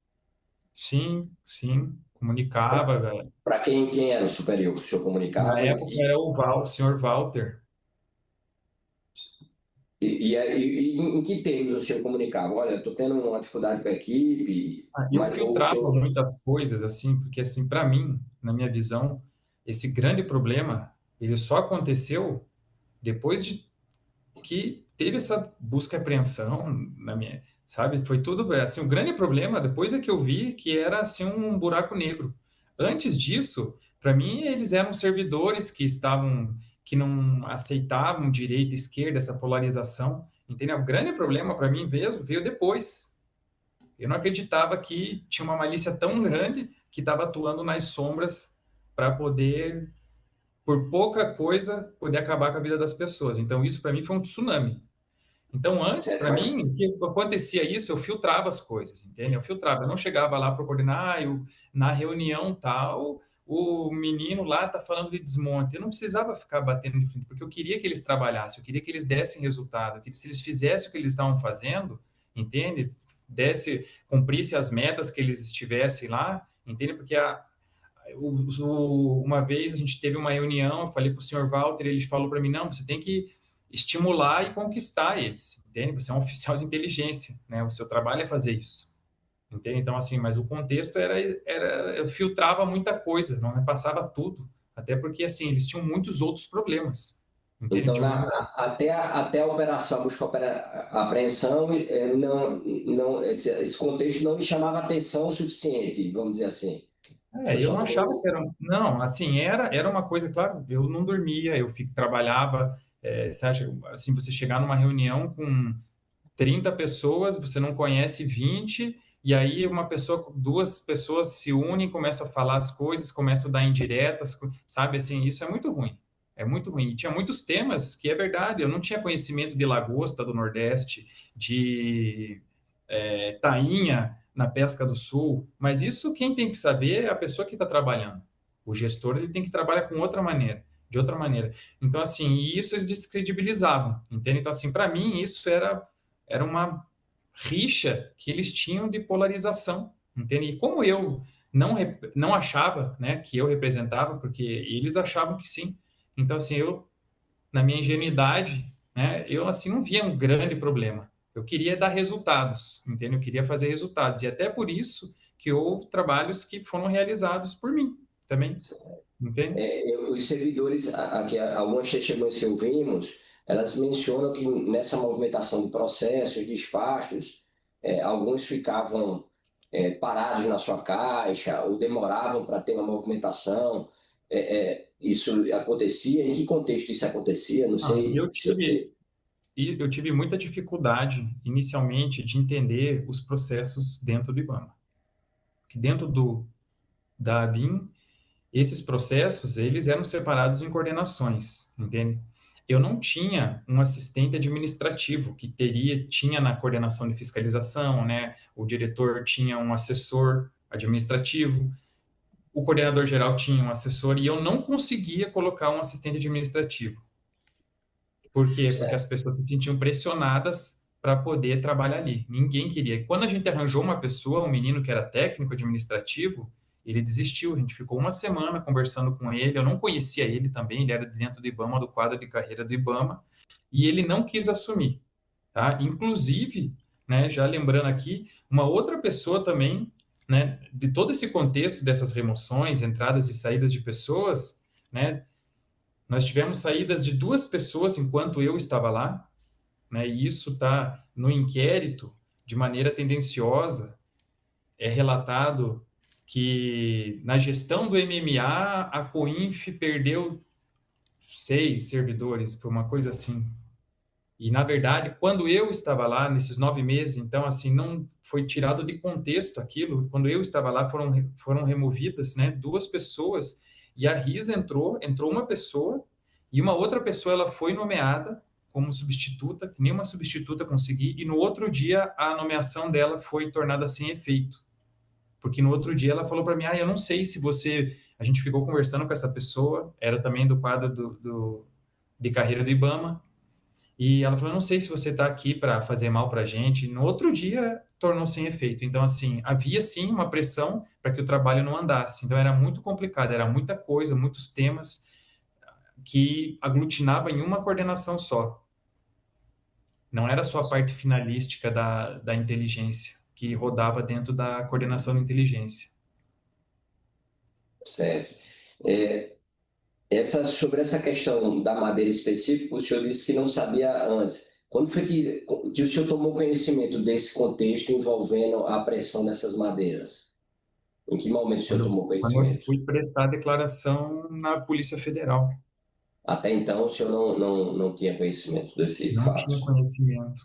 Speaker 4: Sim, sim, comunicava, velho.
Speaker 5: Para quem era o superior que o senhor
Speaker 4: Na
Speaker 5: comunicava?
Speaker 4: época era o senhor Walter.
Speaker 5: Em que termos o senhor comunicava? Olha, estou tendo uma dificuldade com a equipe,
Speaker 4: Eu
Speaker 5: mas ou o
Speaker 4: filtrava
Speaker 5: senhor...
Speaker 4: muitas coisas, assim, porque, assim, para mim, na minha visão, esse grande problema, ele só aconteceu depois de que teve essa busca e apreensão na minha, sabe? Foi tudo, assim, o grande problema depois é que eu vi que era, assim, um buraco negro. Antes disso, para mim, eles eram servidores que não aceitavam direita e esquerda, essa polarização, entendeu? O grande problema para mim mesmo veio depois. Eu não acreditava que tinha uma malícia tão grande que estava atuando nas sombras para poder, por pouca coisa, poder acabar com a vida das pessoas. Então, isso para mim foi um tsunami. Então, antes,
Speaker 5: Certo,
Speaker 4: para mim,
Speaker 5: mas
Speaker 4: que acontecia isso, eu filtrava as coisas, entende? Eu filtrava, eu não chegava lá para coordenar, na reunião tal, o menino lá está falando de desmonte. Eu não precisava ficar batendo de frente, porque eu queria que eles trabalhassem, eu queria que eles dessem resultado, que se eles fizessem o que eles estavam fazendo, entende? Cumprisse as metas que eles estivessem lá, entende? Porque uma vez a gente teve uma reunião, eu falei para o senhor Walter, ele falou para mim, não, você tem que estimular e conquistar eles, entende? Você é um oficial de inteligência, né? O seu trabalho é fazer isso, entende? Então, assim, mas o contexto eu filtrava muita coisa, não repassava tudo, até porque, assim, eles tinham muitos outros problemas, entende?
Speaker 5: então, até a operação, a busca a apreensão, esse contexto não me chamava atenção o suficiente, vamos dizer assim. Foi
Speaker 4: Eu
Speaker 5: só
Speaker 4: não achava
Speaker 5: por...
Speaker 4: que era. Não, assim, era uma coisa, claro, eu não dormia, trabalhava. Você acha, assim, você chegar numa reunião com 30 pessoas, você não conhece 20, e aí duas pessoas se unem, começam a falar as coisas, começam a dar indiretas, sabe? Assim, isso é muito ruim. É muito ruim. E tinha muitos temas que é verdade, eu não tinha conhecimento de lagosta do Nordeste, de tainha na pesca do Sul, mas isso quem tem que saber é a pessoa que está trabalhando. O gestor ele tem que trabalhar com outra maneira, de outra maneira. Então, assim, isso eles descredibilizavam, entende? Então, assim, para mim, isso era uma rixa que eles tinham de polarização, entende? E como eu não achava, né, que eu representava, porque eles achavam que sim. Então, assim, eu, na minha ingenuidade, né, eu, assim, não via um grande problema. Eu queria dar resultados, entende? Eu queria fazer resultados. E até por isso que houve trabalhos que foram realizados por mim também, entende?
Speaker 5: Os servidores, aqui, algumas testemunhas que ouvimos, elas mencionam que nessa movimentação de processos, despachos, alguns ficavam parados na sua caixa ou demoravam para ter uma movimentação. Isso acontecia? Em que contexto isso acontecia? Não
Speaker 4: Ah,
Speaker 5: sei se eu tenho...
Speaker 4: eu tive muita dificuldade, inicialmente, de entender os processos dentro do IBAMA. Porque dentro da ABIN, esses processos, eles eram separados em coordenações, entende? Eu não tinha um assistente administrativo que tinha na coordenação de fiscalização, né? O diretor tinha um assessor administrativo, o coordenador geral tinha um assessor e eu não conseguia colocar um assistente administrativo. Por quê? Porque as
Speaker 5: Certo.
Speaker 4: pessoas se sentiam pressionadas para poder trabalhar ali. Ninguém queria. Quando a gente arranjou uma pessoa, um menino que era técnico administrativo, ele desistiu. A gente ficou uma semana conversando com ele. Eu não conhecia ele também, ele era dentro do IBAMA, do quadro de carreira do IBAMA, e ele não quis assumir. Tá? Inclusive, né, já lembrando aqui, uma outra pessoa também, né, de todo esse contexto dessas remoções, entradas e saídas de pessoas, né, nós tivemos saídas de 2 pessoas enquanto eu estava lá, né? E isso está no inquérito de maneira tendenciosa. É relatado que na gestão do MMA a Coinf perdeu 6 servidores, foi uma coisa assim. E na verdade, quando eu estava lá nesses 9 meses, então assim não foi tirado de contexto aquilo. Quando eu estava lá foram removidas, né, 2 pessoas e a RISA entrou uma pessoa e uma outra pessoa ela foi nomeada como substituta, que nenhuma substituta conseguia, e no outro dia a nomeação dela foi tornada sem efeito. Porque no outro dia ela falou para mim, eu não sei se você... A gente ficou conversando com essa pessoa, era também do quadro de carreira do IBAMA, e ela falou, não sei se você está aqui para fazer mal para a gente. No outro dia, tornou sem efeito. Então, assim, havia sim uma pressão para que o trabalho não andasse. Então, era muito complicado, era muita coisa, muitos temas que aglutinava em uma coordenação só. Não era só a parte finalística da inteligência que rodava dentro da coordenação de inteligência.
Speaker 5: Certo. Sobre essa questão da madeira específica, o senhor disse que não sabia antes. Quando foi que o senhor tomou conhecimento desse contexto envolvendo a apreensão dessas madeiras? Em que momento o senhor tomou
Speaker 4: Quando eu
Speaker 5: conhecimento?
Speaker 4: fui prestar declaração na Polícia Federal.
Speaker 5: Até então, o senhor não tinha conhecimento desse
Speaker 4: Não
Speaker 5: fato.
Speaker 4: tinha conhecimento.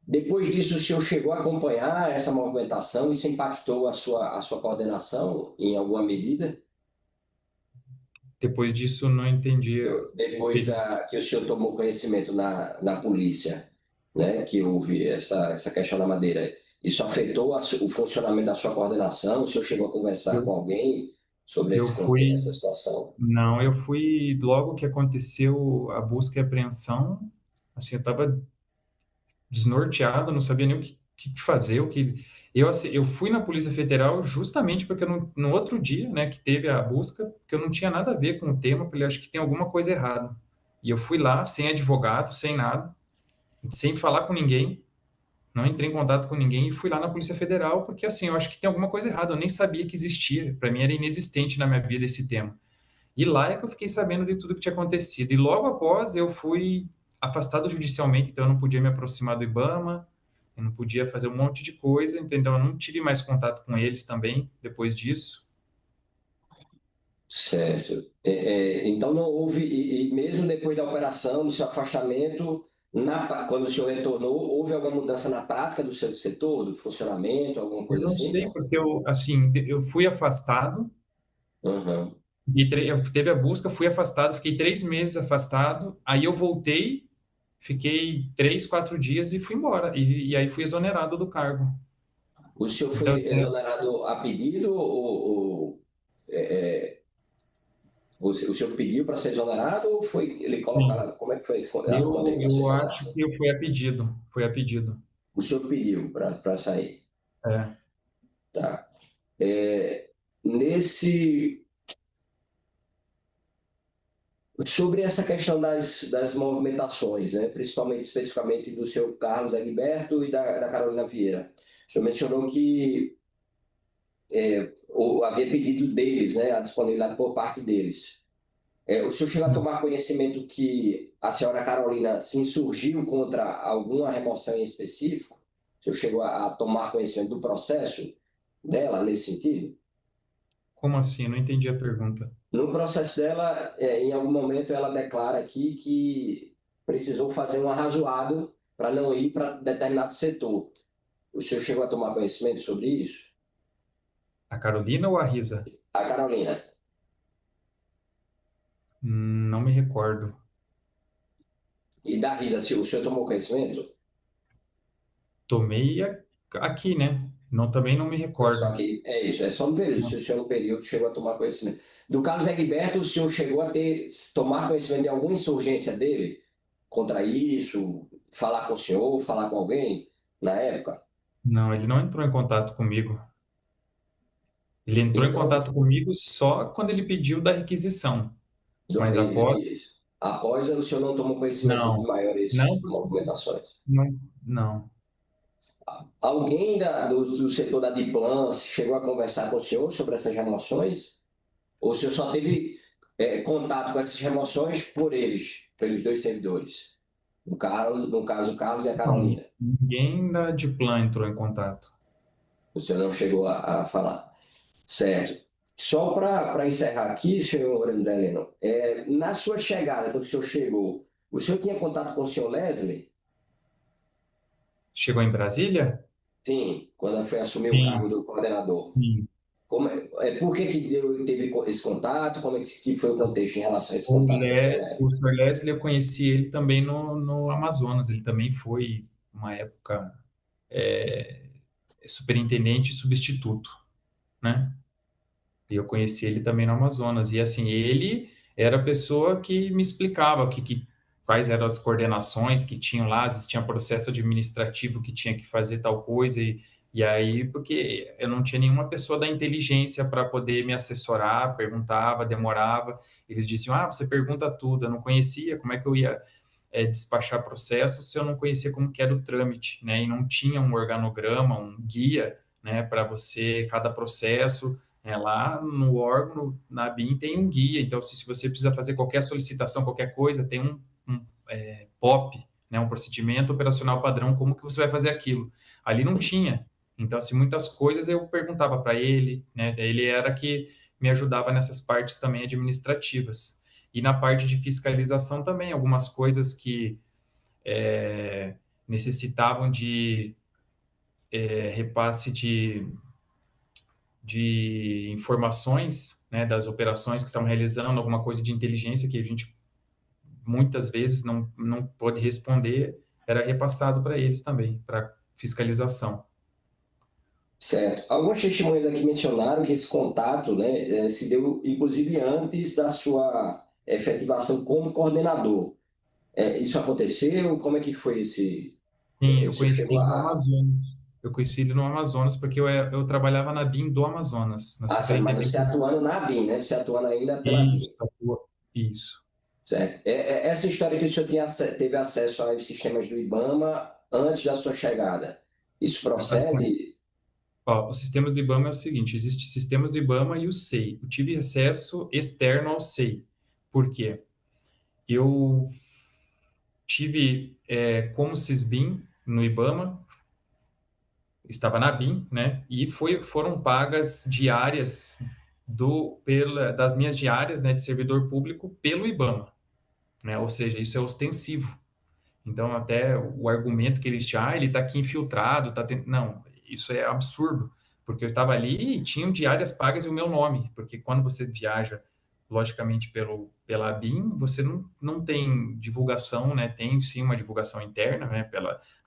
Speaker 5: Depois disso, o senhor chegou a acompanhar essa movimentação? Isso impactou a sua coordenação em alguma medida?
Speaker 4: Depois disso, não entendi.
Speaker 5: Depois que o senhor tomou conhecimento na polícia, né, que houve essa questão da madeira, isso afetou o funcionamento da sua coordenação? O senhor chegou a conversar com
Speaker 4: Eu,
Speaker 5: alguém sobre
Speaker 4: eu
Speaker 5: esse contexto,
Speaker 4: fui,
Speaker 5: essa situação?
Speaker 4: não, eu fui logo que aconteceu a busca e apreensão, assim, eu estava desnorteado, não sabia nem o que fazer, assim, eu fui na Polícia Federal justamente porque no outro dia, né, que teve a busca, que eu não tinha nada a ver com o tema, eu falei, acho que tem alguma coisa errada. E eu fui lá, sem advogado, sem nada, sem falar com ninguém, não entrei em contato com ninguém e fui lá na Polícia Federal porque, assim, eu acho que tem alguma coisa errada, eu nem sabia que existia, para mim era inexistente na minha vida esse tema. E lá é que eu fiquei sabendo de tudo que tinha acontecido. E logo após eu fui afastado judicialmente, então eu não podia me aproximar do IBAMA, eu não podia fazer um monte de coisa, entendeu? Eu não tive mais contato com eles também depois disso.
Speaker 5: Certo. Então não houve, e mesmo depois da operação, do seu afastamento, quando o senhor retornou, houve alguma mudança na prática do seu setor, do funcionamento, alguma
Speaker 4: Eu
Speaker 5: coisa
Speaker 4: não
Speaker 5: assim?
Speaker 4: sei
Speaker 5: Não.
Speaker 4: porque assim, eu fui afastado,
Speaker 5: Aham.
Speaker 4: teve a busca, fui afastado, fiquei 3 meses afastado, aí eu voltei, fiquei 3, 4 dias e fui embora. E aí fui exonerado do cargo.
Speaker 5: O senhor foi
Speaker 4: Então, assim,
Speaker 5: exonerado a pedido ou o senhor pediu para ser exonerado ou foi ele
Speaker 4: sim,
Speaker 5: colocado? Como é que foi esse
Speaker 4: eu,
Speaker 5: contexto da sua
Speaker 4: eu acho
Speaker 5: exoneração?
Speaker 4: que foi a pedido, foi a pedido.
Speaker 5: O senhor pediu para sair,
Speaker 4: É.
Speaker 5: tá? É, nesse Sobre essa questão das movimentações, né? Principalmente, especificamente do seu Carlos Egberto e da Carolina Vieira. O senhor mencionou que havia pedido deles, né? A disponibilidade por parte deles. O senhor chegou a
Speaker 4: Sim.
Speaker 5: tomar conhecimento que a senhora Carolina se insurgiu contra alguma remoção em específico? O senhor chegou a tomar conhecimento do processo dela nesse sentido?
Speaker 4: Como assim? Não entendi a pergunta.
Speaker 5: No processo dela, em algum momento, ela declara aqui que precisou fazer um arrazoado para não ir para determinado setor. O senhor chegou a tomar conhecimento sobre isso?
Speaker 4: A Carolina ou a Risa?
Speaker 5: A Carolina.
Speaker 4: Não me recordo.
Speaker 5: E da Risa, se o senhor tomou conhecimento?
Speaker 4: Tomei aqui, né? Não, também não me
Speaker 5: Foi só
Speaker 4: recordo.
Speaker 5: que é isso, é só no período. Se o senhor no período chegou a tomar conhecimento. Do Carlos Egberto, o senhor chegou a tomar conhecimento de alguma insurgência dele contra isso? Falar com o senhor, falar com alguém na época?
Speaker 4: Não, ele não entrou em contato comigo. Ele entrou em
Speaker 5: Então,
Speaker 4: contato comigo só quando ele pediu da requisição. Mas após,
Speaker 5: isso. Após o senhor não tomou conhecimento de
Speaker 4: não. Não,
Speaker 5: maiores movimentações.
Speaker 4: não, não.
Speaker 5: Alguém do setor da Diplan chegou a conversar com o senhor sobre essas remoções? Ou o senhor só teve contato com essas remoções por eles, pelos dois servidores? No caso, o Carlos e a
Speaker 4: Não,
Speaker 5: Carolina.
Speaker 4: ninguém da Diplan entrou em contato.
Speaker 5: O senhor não chegou a falar. Certo. Só para encerrar aqui, senhor André Leno, na sua chegada, quando o senhor chegou, o senhor tinha contato com o senhor Leslie?
Speaker 4: Chegou em Brasília?
Speaker 5: Sim, quando foi assumir o cargo
Speaker 4: Sim,
Speaker 5: do coordenador.
Speaker 4: sim.
Speaker 5: Por que teve esse contato? Como é que foi o contexto em relação a esse
Speaker 4: O,
Speaker 5: contato com o senhor
Speaker 4: Le,
Speaker 5: Leslie?
Speaker 4: o Sr. Leslie, eu conheci ele também no Amazonas. Ele também foi, uma época, é, superintendente substituto, né? E eu conheci ele também no Amazonas. E, assim, ele era a pessoa que me explicava quais eram as coordenações que tinham lá, às vezes tinha processo administrativo que tinha que fazer tal coisa. E aí, porque eu não tinha nenhuma pessoa da inteligência para poder me assessorar, perguntava, demorava. Eles diziam, você pergunta tudo. Eu não conhecia, como é que eu ia despachar processo se eu não conhecia como que era o trâmite, né? E não tinha um organograma, um guia, né, para você, cada processo, né? Lá no órgão, na ABIN, tem um guia, então se você precisa fazer qualquer solicitação, qualquer coisa, tem um POP, né? Um procedimento operacional padrão, como que você vai fazer aquilo. Ali não tinha. Então, assim, muitas coisas eu perguntava para ele, né? Ele era que me ajudava nessas partes também administrativas. E na parte de fiscalização também, algumas coisas que necessitavam de repasse de informações, né, das operações que estavam realizando, alguma coisa de inteligência que a gente muitas vezes não pôde responder, era repassado para eles também, para fiscalização.
Speaker 5: Certo. Algumas testemunhas aqui mencionaram que esse contato, né, se deu, inclusive, antes da sua efetivação como coordenador. Isso aconteceu? Como é que foi esse...
Speaker 4: Sim,
Speaker 5: O
Speaker 4: eu
Speaker 5: senhor
Speaker 4: conheci
Speaker 5: chegou
Speaker 4: ele no
Speaker 5: a...
Speaker 4: Amazonas. Eu conheci ele no Amazonas porque eu trabalhava na BIM do Amazonas, na
Speaker 5: Ah, sim, mas você
Speaker 4: Superintendência.
Speaker 5: atuando na ABIN, né? Você atuando ainda pela
Speaker 4: Isso,
Speaker 5: ABIN.
Speaker 4: isso.
Speaker 5: Certo. Essa história que o senhor teve acesso aos sistemas do IBAMA antes da sua chegada, isso
Speaker 4: Assim,
Speaker 5: procede?
Speaker 4: ó, os sistemas do IBAMA é o seguinte, existem sistemas do IBAMA e o SEI. Eu tive acesso externo ao SEI. Por quê? Eu tive como Sysbin no IBAMA, estava na BIM, né? E foram pagas diárias das minhas diárias, né, de servidor público pelo IBAMA, né? Ou seja, isso é ostensivo. Então, até o argumento que eles tinham, ele está aqui infiltrado, não, isso é absurdo, porque eu estava ali e tinham diárias pagas em o meu nome, porque quando você viaja, logicamente, pela BIM, você não tem divulgação, né? Tem sim uma divulgação interna, né?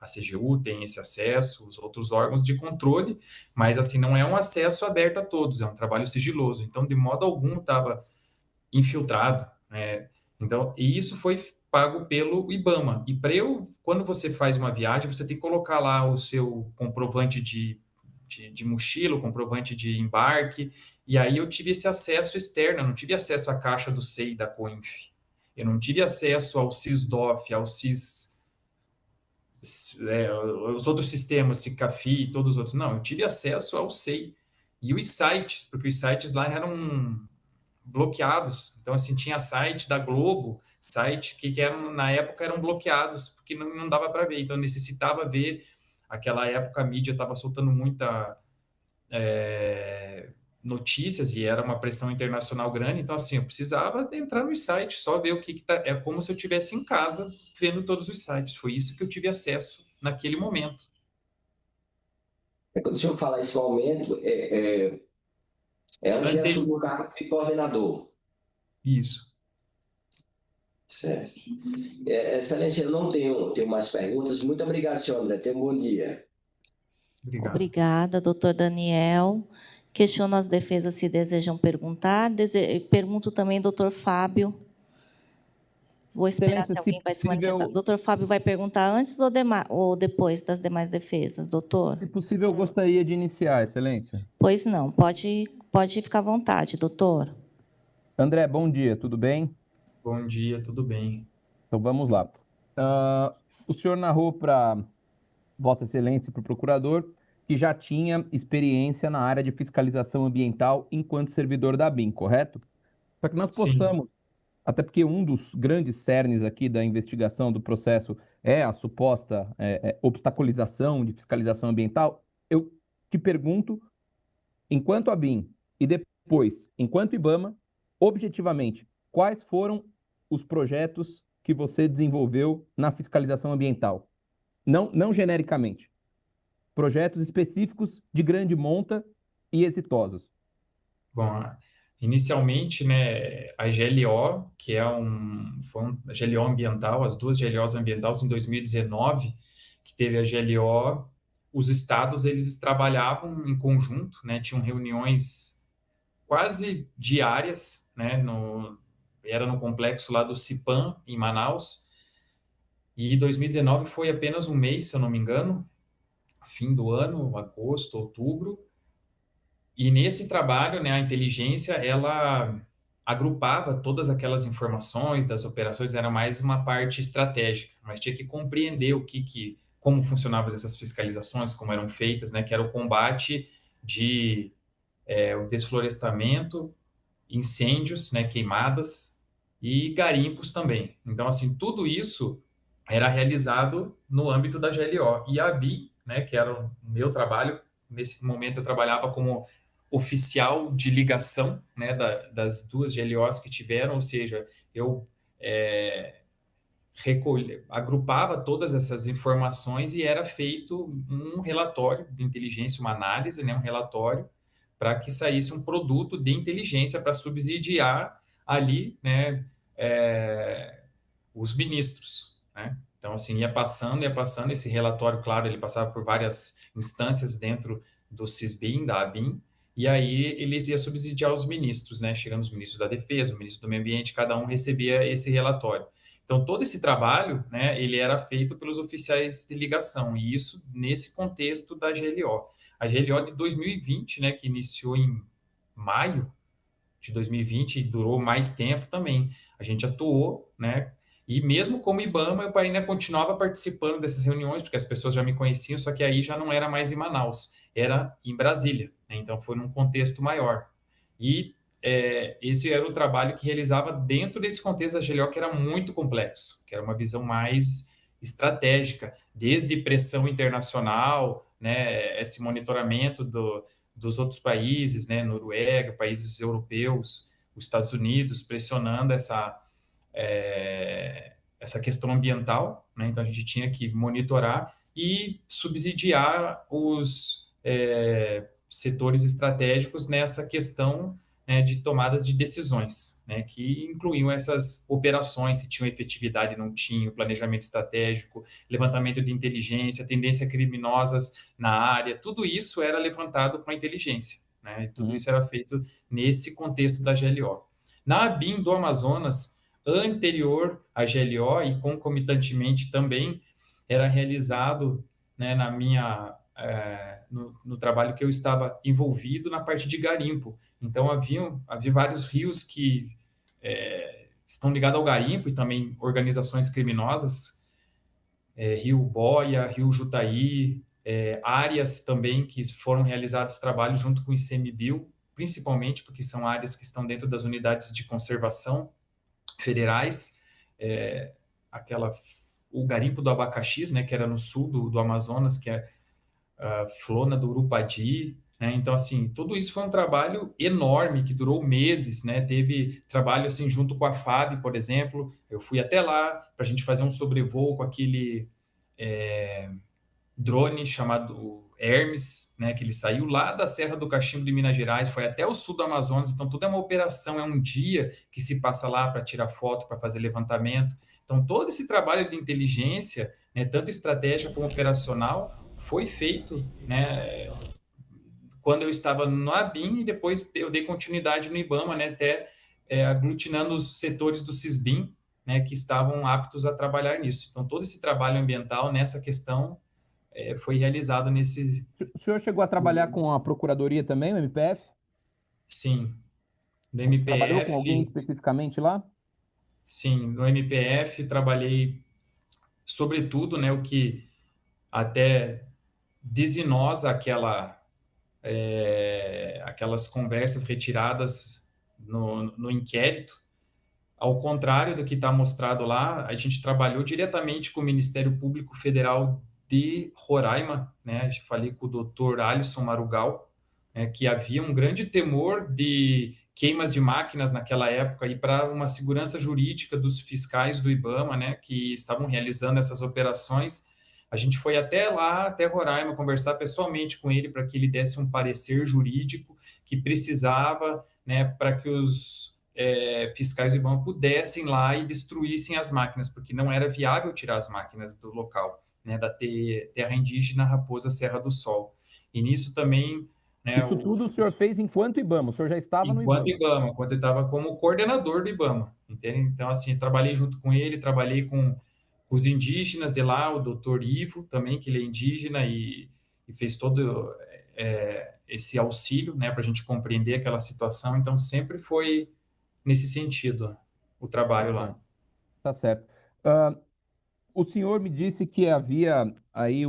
Speaker 4: A CGU tem esse acesso, os outros órgãos de controle, mas assim, não é um acesso aberto a todos, é um trabalho sigiloso. Então, de modo algum, estava infiltrado, né? Então, e isso foi pago pelo IBAMA. E quando você faz uma viagem, você tem que colocar lá o seu comprovante de mochila, o comprovante de embarque, e aí eu tive esse acesso externo, eu não tive acesso à caixa do SEI da COINF, eu não tive acesso ao SISDOF, ao os outros sistemas, SICAFI e todos os outros. Não, eu tive acesso ao SEI. E os sites, porque os sites lá eram bloqueados. Então, assim, tinha site da Globo, site que eram, na época eram bloqueados, porque não dava para ver. Então, necessitava ver. Aquela época a mídia estava soltando muita notícias e era uma pressão internacional grande. Então, assim, eu precisava entrar nos sites, só ver o que tá. É como se eu estivesse em casa vendo todos os sites. Foi isso que eu tive acesso naquele momento.
Speaker 5: Quando o senhor fala esse momento, antes de
Speaker 4: Ante...
Speaker 5: assumir o cargo de coordenador.
Speaker 4: Isso.
Speaker 5: Certo. Excelência, eu não tenho mais perguntas. Muito obrigado, senhor André. Tenha um bom dia.
Speaker 4: Obrigado.
Speaker 2: Obrigada, doutor Daniel. Questiono as defesas se desejam perguntar. Pergunto também, doutor Fábio. Vou esperar
Speaker 3: Excelência,
Speaker 2: se
Speaker 3: se
Speaker 2: alguém vai se manifestar.
Speaker 3: possível,
Speaker 2: Doutor Fábio vai perguntar antes ou depois das demais defesas, doutor?
Speaker 3: se possível, eu gostaria de iniciar, Excelência.
Speaker 2: Pois não, pode ficar à vontade, doutor.
Speaker 3: André, bom dia, tudo bem?
Speaker 4: Bom dia, tudo bem?
Speaker 3: Então vamos lá. O senhor narrou para Vossa Excelência e para o procurador que já tinha experiência na área de fiscalização ambiental enquanto servidor da ABIN, correto? Para que nós
Speaker 4: Sim.
Speaker 3: possamos, até porque um dos grandes cernes aqui da investigação do processo é a suposta obstaculização de fiscalização ambiental, eu te pergunto, enquanto ABIN e depois, enquanto IBAMA, objetivamente, quais foram os projetos que você desenvolveu na fiscalização ambiental? Não genericamente. Projetos específicos de grande monta e exitosos.
Speaker 4: Bom, inicialmente, né, a GLO, que foi a GLO ambiental, as duas GLOs ambientais em 2019, que teve a GLO, os estados eles trabalhavam em conjunto, né, tinham reuniões quase diárias, né, era no complexo lá do CIPAM, em Manaus, e 2019 foi apenas um mês, se eu não me engano, fim do ano, agosto, outubro. E nesse trabalho, né, a inteligência, ela agrupava todas aquelas informações das operações, era mais uma parte estratégica, mas tinha que compreender como funcionavam essas fiscalizações, como eram feitas, né, que era o combate de o desflorestamento, incêndios, né, queimadas e garimpos também. Então, assim, tudo isso era realizado no âmbito da GLO. E a ABIN, né, que era o meu trabalho, nesse momento eu trabalhava como oficial de ligação, né, das duas GLOs que tiveram, ou seja, eu agrupava todas essas informações e era feito um relatório de inteligência, uma análise, né, um relatório para que saísse um produto de inteligência para subsidiar ali, né, os ministros, né? Então, assim, ia passando esse relatório, claro, ele passava por várias instâncias dentro do CISBIN, da ABIN, e aí eles iam subsidiar os ministros, né? Chegando os ministros da Defesa, o ministro do Meio Ambiente, cada um recebia esse relatório. Então, todo esse trabalho, né, ele era feito pelos oficiais de ligação, e isso nesse contexto da GLO. A GLO de 2020, né, que iniciou em maio de 2020 e durou mais tempo também. A gente atuou, né? E mesmo como IBAMA, eu ainda continuava participando dessas reuniões, porque as pessoas já me conheciam, só que aí já não era mais em Manaus, era em Brasília, né? Então foi num contexto maior. E esse era o trabalho que realizava dentro desse contexto da GLO, que era muito complexo, que era uma visão mais estratégica, desde pressão internacional, né, esse monitoramento dos outros países, né, Noruega, países europeus, os Estados Unidos, pressionando essa questão ambiental, né? Então a gente tinha que monitorar e subsidiar os setores estratégicos nessa questão, né, de tomadas de decisões, né, que incluíam essas operações, se tinham efetividade, não tinham, planejamento estratégico, levantamento de inteligência, tendências criminosas na área, tudo isso era levantado com a inteligência, né, e tudo isso era feito nesse contexto da GLO. Na ABIN do Amazonas, anterior à GLO e concomitantemente também era realizado, né, no trabalho que eu estava envolvido na parte de garimpo. Então, havia vários rios que estão ligados ao garimpo e também organizações criminosas, Rio Boia, Rio Jutaí, áreas também que foram realizados trabalhos junto com o ICMBio, principalmente porque são áreas que estão dentro das unidades de conservação federais, é, aquela o garimpo do abacaxis, né, que era no sul do Amazonas, que é a Flona do Urupadi, né? Então, assim, tudo isso foi um trabalho enorme que durou meses, né? Teve trabalho, assim, junto com a FAB, por exemplo. Eu fui até lá para a gente fazer um sobrevoo com aquele drone chamado Hermes, né? Que ele saiu lá da Serra do Cachimbo de Minas Gerais, foi até o sul do Amazonas. Então, tudo é uma operação, é um dia que se passa lá para tirar foto, para fazer levantamento. Então, todo esse trabalho de inteligência, né, tanto estratégica como operacional, foi feito, né, quando eu estava no ABIN e depois eu dei continuidade no IBAMA, né, até aglutinando os setores do CISBIN, né, que estavam aptos a trabalhar nisso. Então, todo esse trabalho ambiental nessa questão foi realizado nesse...
Speaker 3: O senhor chegou a trabalhar com a Procuradoria também, o MPF?
Speaker 4: Sim, no
Speaker 3: Trabalhou com alguém
Speaker 4: MPF,
Speaker 3: especificamente lá?
Speaker 4: sim, no MPF trabalhei sobretudo, né, o que até desinosa aquelas conversas retiradas no inquérito. Ao contrário do que está mostrado lá, a gente trabalhou diretamente com o Ministério Público Federal de Roraima, né? Falei com o doutor Alisson Marugal, né, que havia um grande temor de queimas de máquinas naquela época e para uma segurança jurídica dos fiscais do IBAMA, né, que estavam realizando essas operações. A gente foi até lá, até Roraima, conversar pessoalmente com ele para que ele desse um parecer jurídico que precisava, né, para que os fiscais do IBAMA pudessem lá e destruíssem as máquinas, porque não era viável tirar as máquinas do local, né, da terra indígena Raposa Serra do Sol. E nisso também, né,
Speaker 3: Isso tudo o senhor fez enquanto IBAMA, o senhor já estava no
Speaker 4: enquanto
Speaker 3: IBAMA.
Speaker 4: IBAMA, enquanto eu estava como coordenador do IBAMA, entende? Então, assim, trabalhei junto com ele, trabalhei com os indígenas de lá, o doutor Ivo também, que ele é indígena e fez todo esse auxílio, né, para a gente compreender aquela situação. Então, sempre foi nesse sentido o
Speaker 3: Tá
Speaker 4: trabalho lá.
Speaker 3: certo. Tá certo. Ah, o senhor me disse que havia aí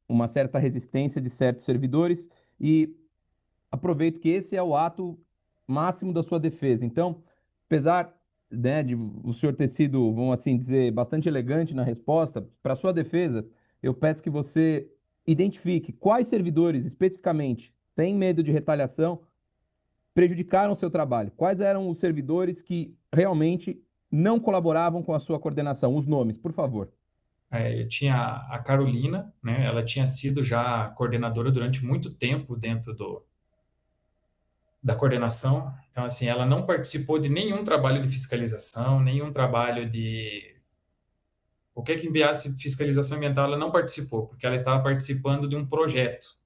Speaker 3: uma certa resistência de certos servidores e aproveito que esse é o ato máximo da sua defesa. Então, apesar, né, de o senhor ter sido, vamos assim dizer, bastante elegante na resposta, para sua defesa, eu peço que você identifique quais servidores, especificamente, sem medo de retaliação, prejudicaram o seu trabalho. Quais eram os servidores que realmente não colaboravam com a sua coordenação? Os nomes, por favor.
Speaker 4: Eu tinha a Carolina, né? Ela tinha sido já coordenadora durante muito tempo dentro da coordenação. Então, assim, ela não participou de nenhum trabalho de fiscalização, nenhum trabalho de... O que é que enviasse fiscalização ambiental, ela não participou, porque ela estava participando de um projeto.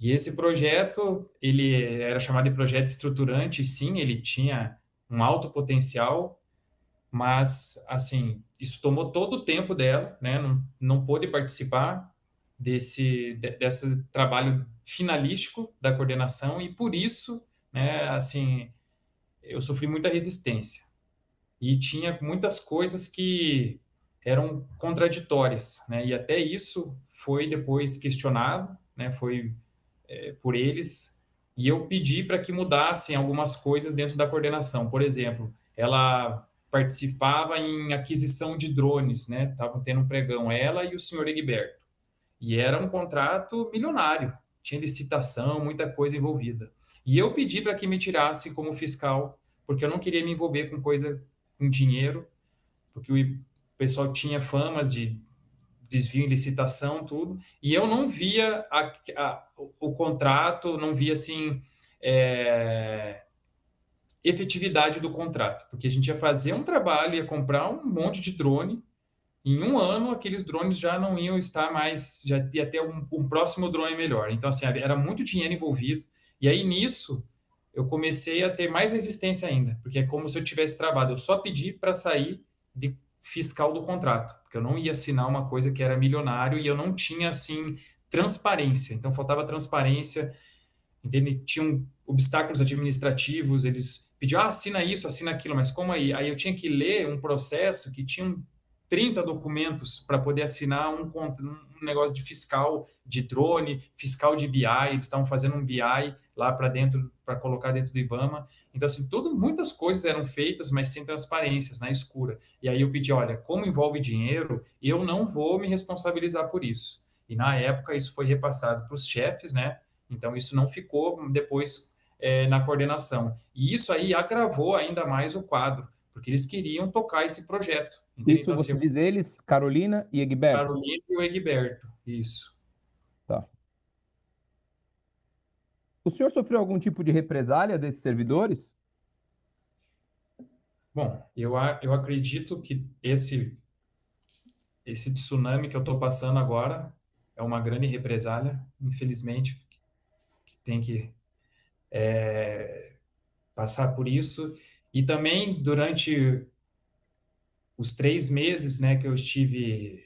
Speaker 4: E esse projeto, ele era chamado de projeto estruturante, sim, ele tinha um alto potencial, mas, assim, isso tomou todo o tempo dela, né? Não pôde participar desse trabalho finalístico da coordenação e, por isso, né, assim, eu sofri muita resistência. E tinha muitas coisas que eram contraditórias, né? E até isso foi depois questionado, né? Foi por eles, e eu pedi para que mudassem algumas coisas dentro da coordenação. Por exemplo, ela participava em aquisição de drones, né? Estavam tendo um pregão, ela e o senhor Egberto. E era um contrato milionário, tinha licitação, muita coisa envolvida. E eu pedi para que me tirasse como fiscal, porque eu não queria me envolver com coisa com dinheiro, porque o pessoal tinha famas de desvio em licitação, tudo, e eu não via o contrato, não via assim efetividade do contrato, porque a gente ia fazer um trabalho, ia comprar um monte de drone, em um ano aqueles drones já não iam estar mais, já ia ter um próximo drone melhor. Então, assim, era muito dinheiro envolvido, e aí nisso eu comecei a ter mais resistência ainda, porque é como se eu tivesse travado, eu só pedi para sair de fiscal do contrato, porque eu não ia assinar uma coisa que era milionário e eu não tinha, assim, transparência. Então, faltava transparência, entende? Tinham obstáculos administrativos, eles pediam, assina isso, assina aquilo, mas como aí? Aí eu tinha que ler um processo que tinha 30 documentos para poder assinar um negócio de fiscal de drone, fiscal de BI, eles estavam fazendo um BI lá para dentro, para colocar dentro do IBAMA. Então, assim, muitas coisas eram feitas, mas sem transparências, na escura. E aí eu pedi, olha, como envolve dinheiro, eu não vou me responsabilizar por isso. E na época isso foi repassado para os chefes, né? Então isso não ficou depois na coordenação. E isso aí agravou ainda mais o quadro, porque eles queriam tocar esse projeto. Entendeu?
Speaker 3: Isso
Speaker 4: Então,
Speaker 3: você
Speaker 4: assim,
Speaker 3: diz eles, Carolina e Egberto.
Speaker 4: Carolina e o Egberto, isso.
Speaker 3: Tá. O senhor sofreu algum tipo de represália desses servidores?
Speaker 4: Bom, eu acredito que esse tsunami que eu estou passando agora é uma grande represália, infelizmente, que tem que passar por isso. E também, durante os 3 meses, né, que eu estive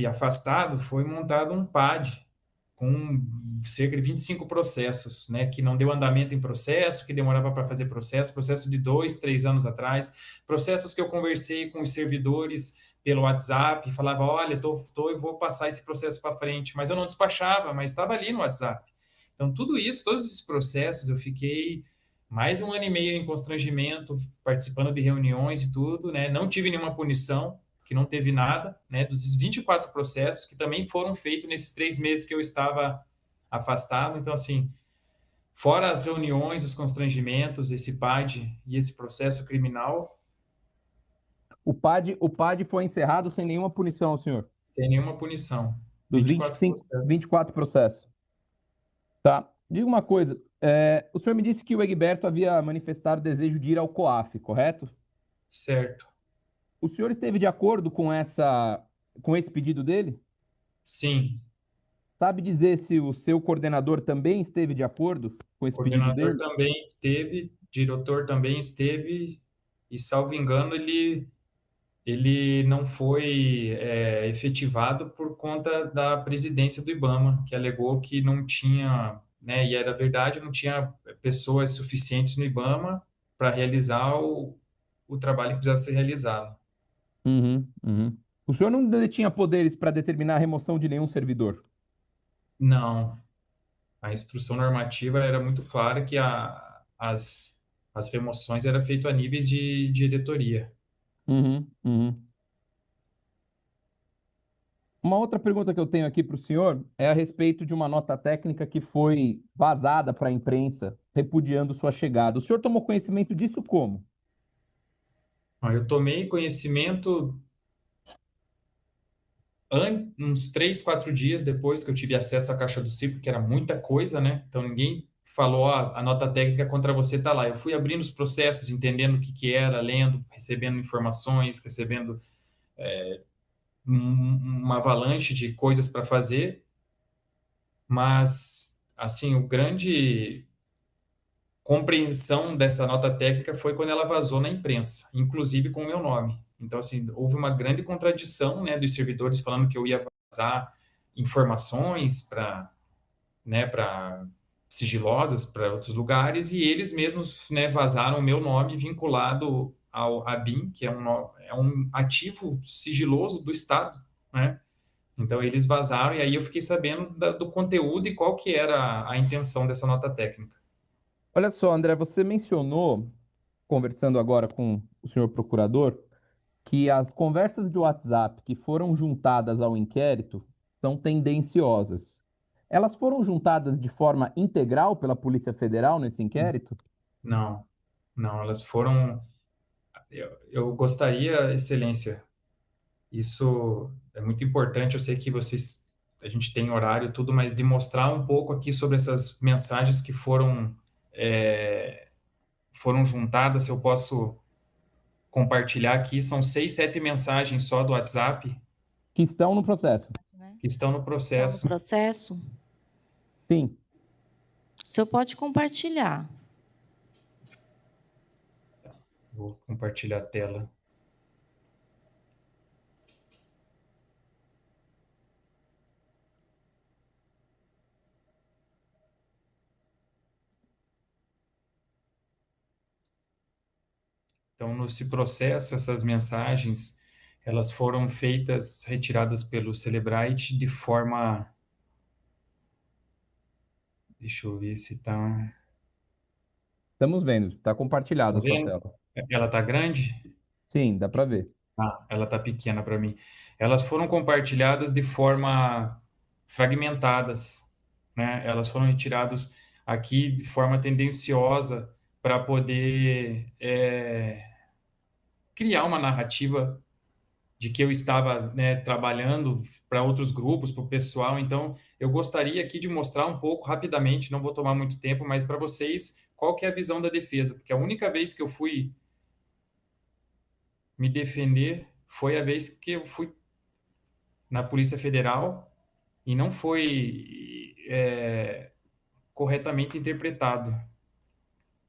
Speaker 4: afastado, foi montado um PAD com cerca de 25 processos, né, que não deu andamento em processo, que demorava para fazer processo de 2, 3 anos atrás, processos que eu conversei com os servidores pelo WhatsApp, falava, olha, eu vou passar esse processo para frente, mas eu não despachava, mas estava ali no WhatsApp. Então, tudo isso, todos esses processos, eu fiquei mais 1 ano e meio em constrangimento, participando de reuniões e tudo, né? Não tive nenhuma punição, que não teve nada, né? Dos 24 processos que também foram feitos nesses 3 meses que eu estava afastado. Então, assim, fora as reuniões, os constrangimentos, esse PAD e esse processo criminal,
Speaker 3: O PAD foi encerrado sem nenhuma punição ao senhor,
Speaker 4: sem nenhuma punição.
Speaker 3: dos
Speaker 4: 24
Speaker 3: 25,
Speaker 4: processos.
Speaker 3: 24 processos. Tá. Diga uma coisa, o senhor me disse que o Egberto havia manifestado o desejo de ir ao COAF, correto?
Speaker 4: Certo.
Speaker 3: O senhor esteve de acordo com esse pedido dele?
Speaker 4: Sim.
Speaker 3: Sabe dizer se o seu coordenador também esteve de acordo com
Speaker 4: O
Speaker 3: esse pedido
Speaker 4: coordenador
Speaker 3: dele?
Speaker 4: também esteve, diretor também esteve, e salvo engano, ele não foi efetivado por conta da presidência do IBAMA, que alegou que não tinha, né, e era verdade, não tinha pessoas suficientes no IBAMA para realizar o trabalho que precisava ser realizado.
Speaker 3: Uhum, uhum. O senhor não detinha poderes para determinar a remoção de nenhum servidor?
Speaker 4: Não, A instrução normativa era muito clara que as remoções eram feitas a níveis de diretoria.
Speaker 3: Uhum, uhum. Uma outra pergunta que eu tenho aqui para o senhor é a respeito de uma nota técnica que foi vazada para a imprensa, repudiando sua chegada. O senhor tomou conhecimento disso como?
Speaker 4: Eu tomei conhecimento uns 3, 4 dias depois que eu tive acesso à caixa do CIP, porque era muita coisa, né? Então ninguém falou, a nota técnica contra você está lá. Eu fui abrindo os processos, entendendo o que que era, lendo, recebendo informações, recebendo uma avalanche de coisas para fazer, mas assim, o grande compreensão dessa nota técnica foi quando ela vazou na imprensa, inclusive com o meu nome. Então, assim, houve uma grande contradição, né, dos servidores falando que eu ia vazar informações para sigilosas para outros lugares e eles mesmos, né, vazaram o meu nome vinculado ao ABIN, que é um ativo sigiloso do Estado, né? Então eles vazaram e aí eu fiquei sabendo do conteúdo e qual que era a intenção dessa nota técnica.
Speaker 3: Olha só, André, você mencionou, conversando agora com o senhor procurador, que as conversas de WhatsApp que foram juntadas ao inquérito são tendenciosas. Elas foram juntadas de forma integral pela Polícia Federal nesse inquérito?
Speaker 4: Não, não, elas foram. Eu gostaria, Excelência, isso é muito importante. Eu sei que a gente tem horário e tudo, mas de mostrar um pouco aqui sobre essas mensagens que foram juntadas. Se eu posso compartilhar aqui, são 6, 7 mensagens só do WhatsApp
Speaker 3: Que estão no processo.
Speaker 2: Né?
Speaker 4: que estão no
Speaker 2: Está no
Speaker 4: processo.
Speaker 2: processo.
Speaker 3: Sim.
Speaker 2: O senhor pode compartilhar.
Speaker 4: Vou compartilhar a tela. Então, nesse processo, essas mensagens, elas foram feitas, retiradas pelo Celebrite de forma. Deixa eu ver se está.
Speaker 3: Estamos vendo, está compartilhado
Speaker 4: Está
Speaker 3: a sua
Speaker 4: vendo?
Speaker 3: tela.
Speaker 4: Ela está grande?
Speaker 3: Sim, dá para ver.
Speaker 4: Ah, ela está pequena para mim. Elas foram compartilhadas de forma fragmentadas, né? Elas foram retiradas aqui de forma tendenciosa para poder criar uma narrativa de que eu estava, né, trabalhando para outros grupos, para o pessoal. Então, eu gostaria aqui de mostrar um pouco rapidamente, não vou tomar muito tempo, mas para vocês, qual que é a visão da defesa, porque a única vez que eu fui me defender foi a vez que eu fui na Polícia Federal e não foi corretamente interpretado.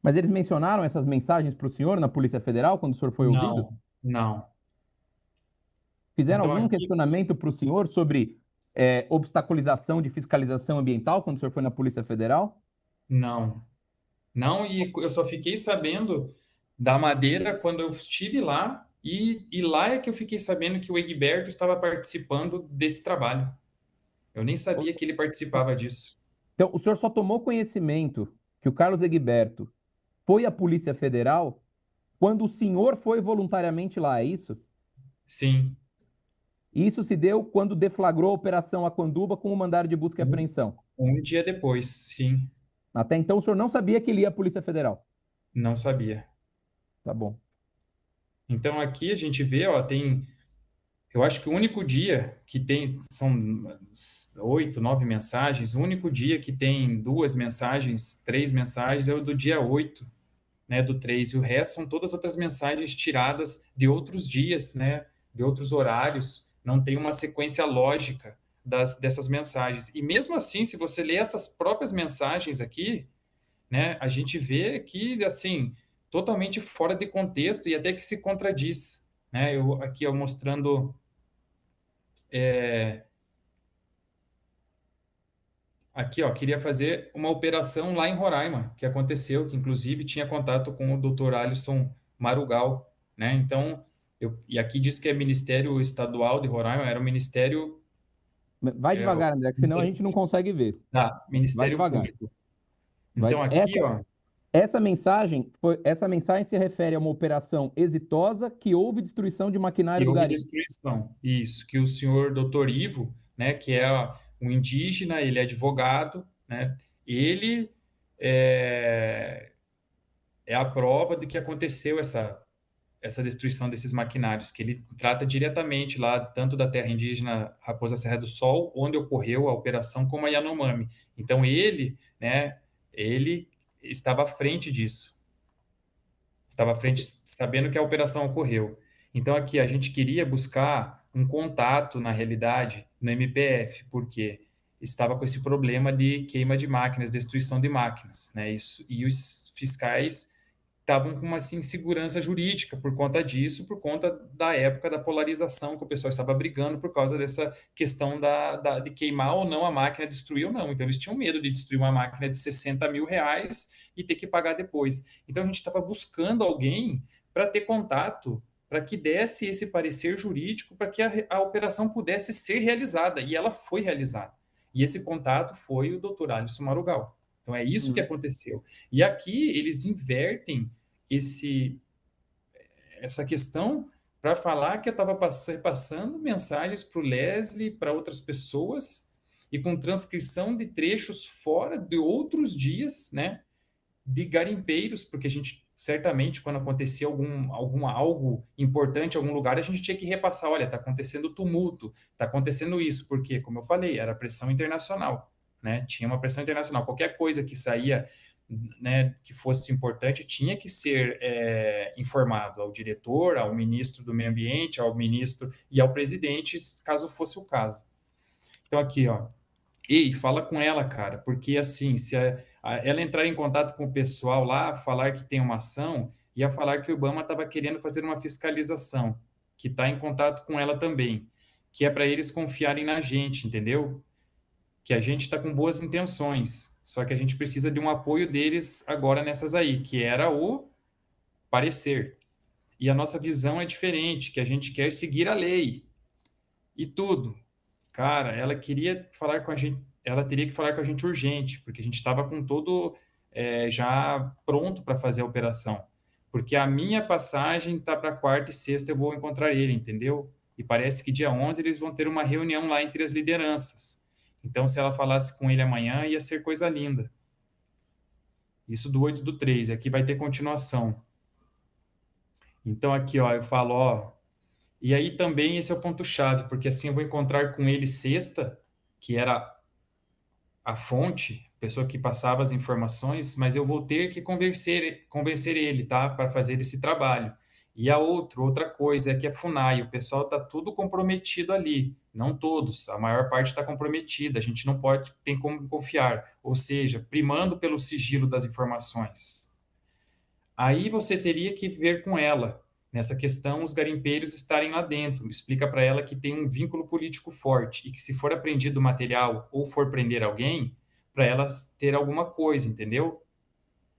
Speaker 3: Mas eles mencionaram essas mensagens para o senhor na Polícia Federal quando o senhor foi ouvido?
Speaker 4: Não, não.
Speaker 3: Fizeram
Speaker 4: Então,
Speaker 3: algum
Speaker 4: aqui,
Speaker 3: questionamento para o senhor sobre obstaculização de fiscalização ambiental quando o senhor foi na Polícia Federal?
Speaker 4: não. Não, e eu só fiquei sabendo da Madeira quando eu estive lá, e lá é que eu fiquei sabendo que o Egberto estava participando desse trabalho. Eu nem sabia que ele participava disso.
Speaker 3: Então, o senhor só tomou conhecimento que o Carlos Egberto foi à Polícia Federal quando o senhor foi voluntariamente lá, é isso?
Speaker 4: Sim,
Speaker 3: E isso se deu quando deflagrou a Operação Aquanduba com o mandado de busca e apreensão.
Speaker 4: um dia depois, sim,
Speaker 3: Até então, o senhor não sabia que ele ia à Polícia Federal.
Speaker 4: não sabia.
Speaker 3: Tá bom.
Speaker 4: Então aqui a gente vê, ó, eu acho que o único dia que tem, são 8, 9 mensagens, o único dia que tem 2 mensagens, 3 mensagens é o do dia 8, né, do 3, e o resto são todas outras mensagens tiradas de outros dias, né, de outros horários, não tem uma sequência lógica dessas mensagens. E mesmo assim, se você ler essas próprias mensagens aqui, né, a gente vê que, assim, totalmente fora de contexto e até que se contradiz, né, eu mostrando aqui, ó, queria fazer uma operação lá em Roraima, que aconteceu, que inclusive tinha contato com o Dr. Alisson Marugal, né? Então, e aqui diz que é Ministério Estadual de Roraima, era o Ministério
Speaker 3: Vai
Speaker 4: É o
Speaker 3: devagar, André, que senão a gente não consegue ver. Vai
Speaker 4: Ministério
Speaker 3: devagar.
Speaker 4: Público. Então, aqui, ó,
Speaker 3: Essa mensagem se refere a uma operação exitosa que houve destruição de maquinário
Speaker 4: que
Speaker 3: do
Speaker 4: houve
Speaker 3: garimpo.
Speaker 4: destruição. Isso, que o senhor Dr. Ivo, né, que é um indígena, ele é advogado, né, ele é a prova de que aconteceu essa destruição desses maquinários, que ele trata diretamente lá, tanto da terra indígena Raposa Serra do Sol, onde ocorreu a operação, como a Yanomami. Então, ele, né, ele estava à frente disso. Estava à frente sabendo que a operação ocorreu. Então, aqui a gente queria buscar um contato, na realidade, no MPF, porque estava com esse problema de queima de máquinas, destruição de máquinas, né? Isso, e os fiscais estavam com uma assim, insegurança jurídica por conta disso, por conta da época da polarização que o pessoal estava brigando por causa dessa questão de queimar ou não a máquina, destruir ou não. Então, eles tinham medo de destruir uma máquina de 60 mil reais e ter que pagar depois. Então, a gente estava buscando alguém para ter contato, para que desse esse parecer jurídico, para que a operação pudesse ser realizada, e essa foi realizada. E esse contato foi o Dr. Alisson Marugal. Então, é isso que aconteceu. E aqui eles invertem essa questão para falar que eu estava passando mensagens para o Leslie, para outras pessoas, e com transcrição de trechos fora de outros dias, né, de garimpeiros, porque a gente certamente quando acontecia algo importante em algum lugar, a gente tinha que repassar, olha, está acontecendo tumulto, está acontecendo isso, porque, como eu falei, era pressão internacional, né? Tinha uma pressão internacional, qualquer coisa que saía, né, que fosse importante, tinha que ser informado ao diretor, ao ministro do Meio Ambiente, ao ministro e ao presidente, caso fosse o caso. Então aqui, ó, ei, fala com ela, cara, porque assim, se ela entrar em contato com o pessoal lá, falar que tem uma ação, ia falar que o Obama estava querendo fazer uma fiscalização, que está em contato com ela também, que é para eles confiarem na gente, entendeu? Que a gente está com boas intenções, só que a gente precisa de um apoio deles agora nessas aí, que era o parecer. E a nossa visão é diferente, que a gente quer seguir a lei e tudo. Cara, ela queria falar com a gente, ela teria que falar com a gente urgente, porque a gente estava com todo já pronto para fazer a operação. Porque a minha passagem tá para quarta e sexta, eu vou encontrar ele, entendeu? E parece que dia 11 eles vão ter uma reunião lá entre as lideranças. Então, se ela falasse com ele amanhã, ia ser coisa linda. Isso do 8/3, aqui vai ter continuação. Então, aqui, ó, eu falo, ó, e aí também esse é o ponto-chave, porque assim eu vou encontrar com ele sexta, que era a fonte, a pessoa que passava as informações, mas eu vou ter que convencer ele, tá, para fazer esse trabalho. E a outra coisa é que a FUNAI, o pessoal está tudo comprometido ali, não todos, a maior parte está comprometida, a gente não pode, tem como confiar, ou seja, primando pelo sigilo das informações. Aí você teria que ver com ela, nessa questão, os garimpeiros estarem lá dentro. Explica para ela que tem um vínculo político forte e que se for apreendido material ou for prender alguém, para ela ter alguma coisa, entendeu?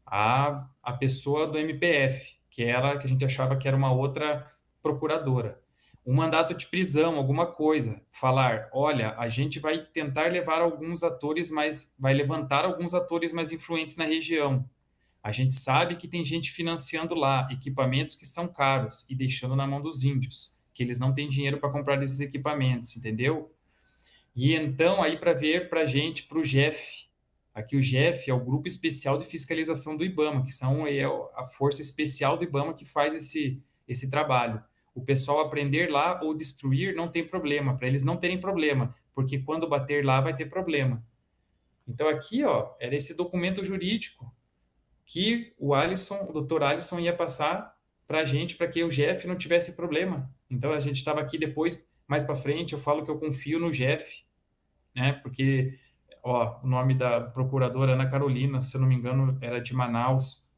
Speaker 4: A pessoa do MPF, que era que a gente achava que era uma outra procuradora. Um mandato de prisão, alguma coisa. Falar, olha, a gente vai tentar levar alguns atores mais, vai levantar alguns atores mais influentes na região. A gente sabe que tem gente financiando lá equipamentos que são caros e deixando na mão dos índios, que eles não têm dinheiro para comprar esses equipamentos, entendeu? E então, aí para ver para a gente, para o GEF, aqui o GEF é o Grupo Especial de Fiscalização do IBAMA, que é a força especial do IBAMA que faz esse trabalho. O pessoal aprender lá ou destruir não tem problema, para eles não terem problema, porque quando bater lá vai ter problema. Então aqui, ó, era esse documento jurídico que o Dr. Alisson ia passar para a gente, para que o Jeff não tivesse problema. Então a gente estava aqui depois, mais para frente, eu falo que eu confio no Jeff, né? Porque, ó, o nome da procuradora Ana Carolina, se eu não me engano, era de Manaus,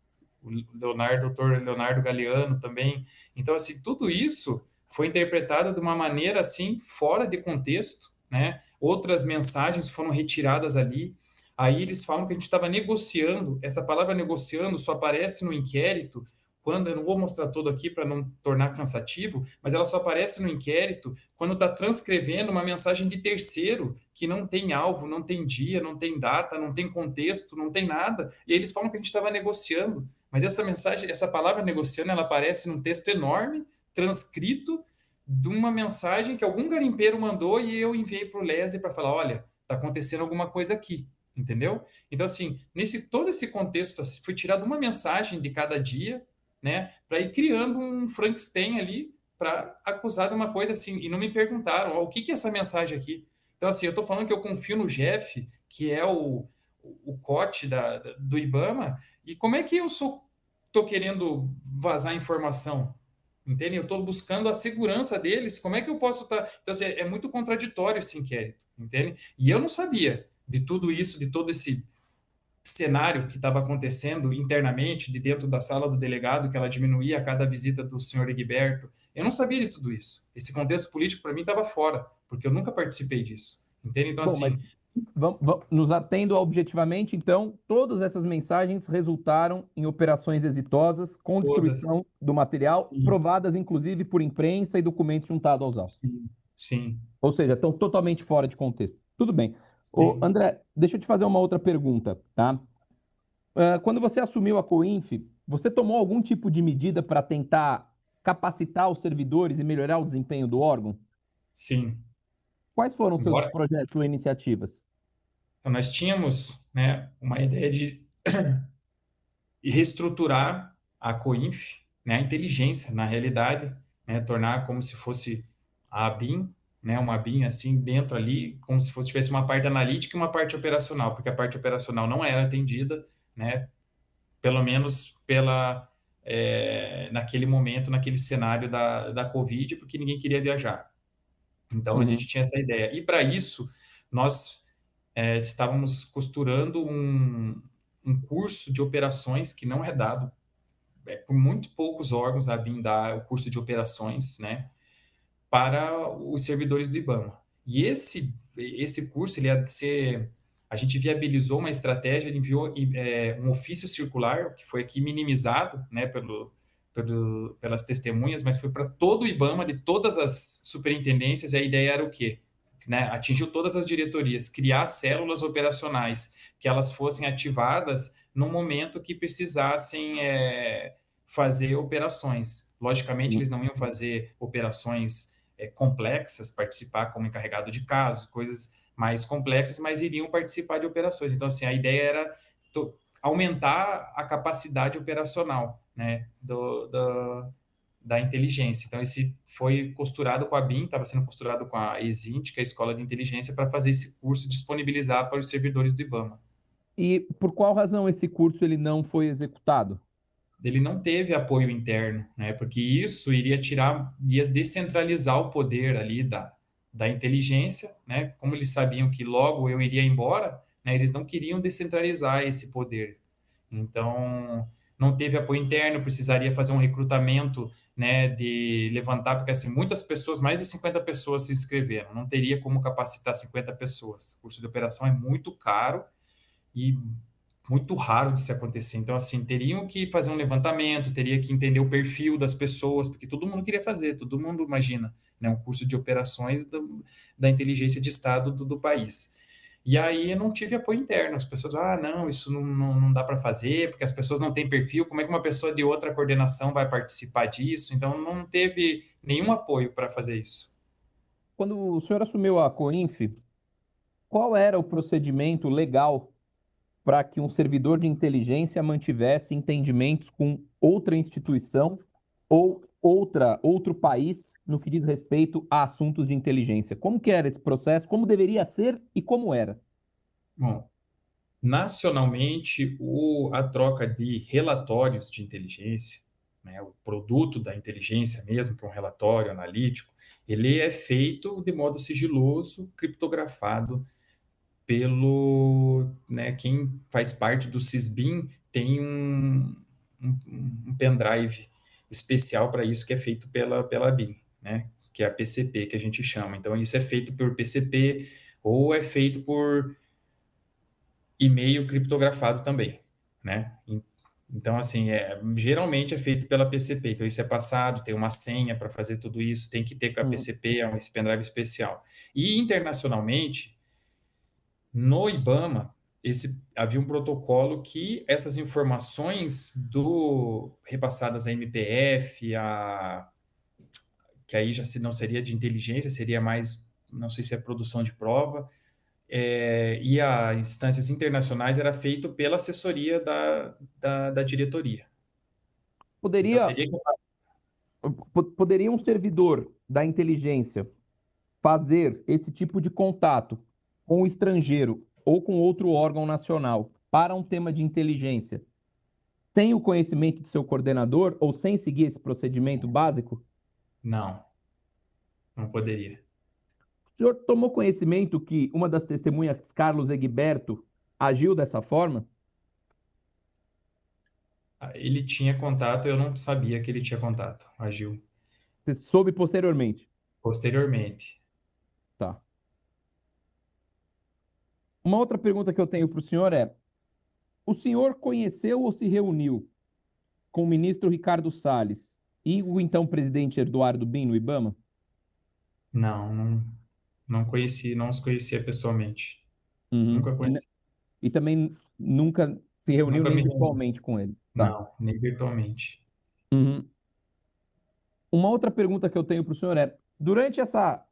Speaker 4: o Dr. Leonardo Galeano também. Então, assim, tudo isso foi interpretado de uma maneira, assim, fora de contexto, né? Outras mensagens foram retiradas ali. Aí eles falam que a gente estava negociando. Essa palavra negociando só aparece no inquérito quando, eu não vou mostrar todo aqui para não tornar cansativo, mas ela só aparece no inquérito quando está transcrevendo uma mensagem de terceiro que não tem alvo, não tem dia, não tem data, não tem contexto, não tem nada. E eles falam que a gente estava negociando, mas essa mensagem, essa palavra negociando, ela aparece num texto enorme, transcrito de uma mensagem que algum garimpeiro mandou e eu enviei para o Leslie para falar, olha, está acontecendo alguma coisa aqui, entendeu? Então, assim, todo esse contexto, assim, foi tirado uma mensagem de cada dia, né, para ir criando um Frankenstein ali para acusar de uma coisa assim, e não me perguntaram, o que é essa mensagem aqui? Então, assim, eu estou falando que eu confio no Jeff, que é o COT do IBAMA, e como é que eu estou querendo vazar informação? Entende? Eu estou buscando a segurança deles, como é que eu posso estar... Então, assim, é muito contraditório esse inquérito, entende? E eu não sabia de tudo isso, de todo esse cenário que estava acontecendo internamente, de dentro da sala do delegado, que ela diminuía a cada visita do senhor Egberto. Eu não sabia de tudo isso. Esse contexto político, para mim, estava fora, porque eu nunca participei disso. Entende? Então,
Speaker 3: Bom, mas
Speaker 4: assim,
Speaker 3: nos atendo objetivamente, então, todas essas mensagens resultaram em operações exitosas com
Speaker 4: todas.
Speaker 3: destruição do material,
Speaker 4: Sim,
Speaker 3: provadas inclusive por imprensa e documentos juntados aos autos.
Speaker 4: sim, sim,
Speaker 3: Ou seja, estão totalmente fora de contexto. Tudo bem. Ô,
Speaker 4: sim.
Speaker 3: André, deixa eu te fazer uma outra pergunta, tá? Quando você assumiu a Coinf, você tomou algum tipo de medida para tentar capacitar os servidores e melhorar o desempenho do órgão?
Speaker 4: Sim.
Speaker 3: Quais foram seus
Speaker 4: Embora
Speaker 3: projetos ou iniciativas?
Speaker 4: então, nós tínhamos, né, uma ideia de reestruturar a Coinf, né, a inteligência, na realidade, né, tornar como se fosse a ABIN, né, uma ABIN assim dentro ali, como se fosse tivesse uma parte analítica e uma parte operacional, porque a parte operacional não era atendida, né, pelo menos naquele momento, naquele cenário da Covid, porque ninguém queria viajar. Então a gente
Speaker 3: Uhum.
Speaker 4: tinha essa ideia. E para isso, nós estávamos costurando um curso de operações que não é dado por muito poucos órgãos a BIM dá o curso de operações, né, para os servidores do IBAMA. E esse curso, ele ia ser, a gente viabilizou uma estratégia, enviou um ofício circular, que foi aqui minimizado, né, pelas testemunhas, mas foi para todo o IBAMA, de todas as superintendências, e a ideia era o quê? Né, atingiu todas as diretorias, criar células operacionais, que elas fossem ativadas no momento que precisassem fazer operações. Logicamente, eles não iam fazer operações complexas, participar como encarregado de casos, coisas mais complexas, mas iriam participar de operações. Então, assim, a ideia era aumentar a capacidade operacional, né, da inteligência. Então, esse foi costurado com a BIM, estava sendo costurado com a ESINT, que é a Escola de Inteligência, para fazer esse curso, disponibilizar para os servidores do IBAMA.
Speaker 3: E por qual razão esse curso ele não foi executado?
Speaker 4: Ele não teve apoio interno, né? Porque isso ia descentralizar o poder ali da inteligência, né? Como eles sabiam que logo eu iria embora, né? Eles não queriam descentralizar esse poder. Então, não teve apoio interno, precisaria fazer um recrutamento, né? De levantar, porque assim, muitas pessoas, mais de 50 pessoas se inscreveram. Não teria como capacitar 50 pessoas. O curso de operação é muito caro e muito raro de se acontecer. Então, assim, teriam que fazer um levantamento, teria que entender o perfil das pessoas, porque todo mundo queria fazer, todo mundo imagina, né, um curso de operações da inteligência de Estado do país. E aí eu não tive apoio interno. As pessoas, não, isso não dá para fazer, porque as pessoas não têm perfil. Como é que uma pessoa de outra coordenação vai participar disso? Então, não teve nenhum apoio para fazer isso.
Speaker 3: Quando o senhor assumiu a Coinf, qual era o procedimento legal para que um servidor de inteligência mantivesse entendimentos com outra instituição ou outro país no que diz respeito a assuntos de inteligência? Como que era esse processo? Como deveria ser e como era?
Speaker 4: Bom, nacionalmente, a troca de relatórios de inteligência, né, o produto da inteligência mesmo, que é um relatório analítico, ele é feito de modo sigiloso, criptografado né, quem faz parte do Sysbin tem um pendrive especial para isso que é feito pela BIM, né, que é a PCP que a gente chama. Então, isso é feito por PCP ou é feito por e-mail criptografado também, né? Então, assim, geralmente é feito pela PCP. Então, isso é passado, tem uma senha para fazer tudo isso, tem que ter com a
Speaker 3: Uhum.
Speaker 4: PCP, esse pendrive especial. E internacionalmente, no IBAMA, havia um protocolo que essas informações repassadas à MPF, que aí já não seria de inteligência, seria mais, não sei se é produção de prova, e a instâncias internacionais era feito pela assessoria da diretoria. Então,
Speaker 3: Poderia,
Speaker 4: teria que.
Speaker 3: poderia um servidor da inteligência fazer esse tipo de contato com o estrangeiro ou com outro órgão nacional para um tema de inteligência, sem o conhecimento do seu coordenador ou sem seguir esse procedimento básico?
Speaker 4: Não, não poderia.
Speaker 3: O senhor tomou conhecimento que uma das testemunhas, Carlos Egberto, agiu dessa forma?
Speaker 4: Ele tinha contato, eu não sabia que ele tinha contato, agiu
Speaker 3: Você soube posteriormente?
Speaker 4: posteriormente.
Speaker 3: Tá. Uma outra pergunta que eu tenho para o senhor é: o senhor conheceu ou se reuniu com o ministro Ricardo Salles e o então presidente Eduardo Bin no IBAMA?
Speaker 4: Não conheci, não os conhecia pessoalmente.
Speaker 3: Uhum.
Speaker 4: Nunca conheci.
Speaker 3: E também nunca se reuniu
Speaker 4: Nunca
Speaker 3: nem
Speaker 4: me reuni.
Speaker 3: virtualmente com ele. Tá.
Speaker 4: Não, nem virtualmente.
Speaker 3: Uhum. Uma outra pergunta que eu tenho para o senhor é: durante essa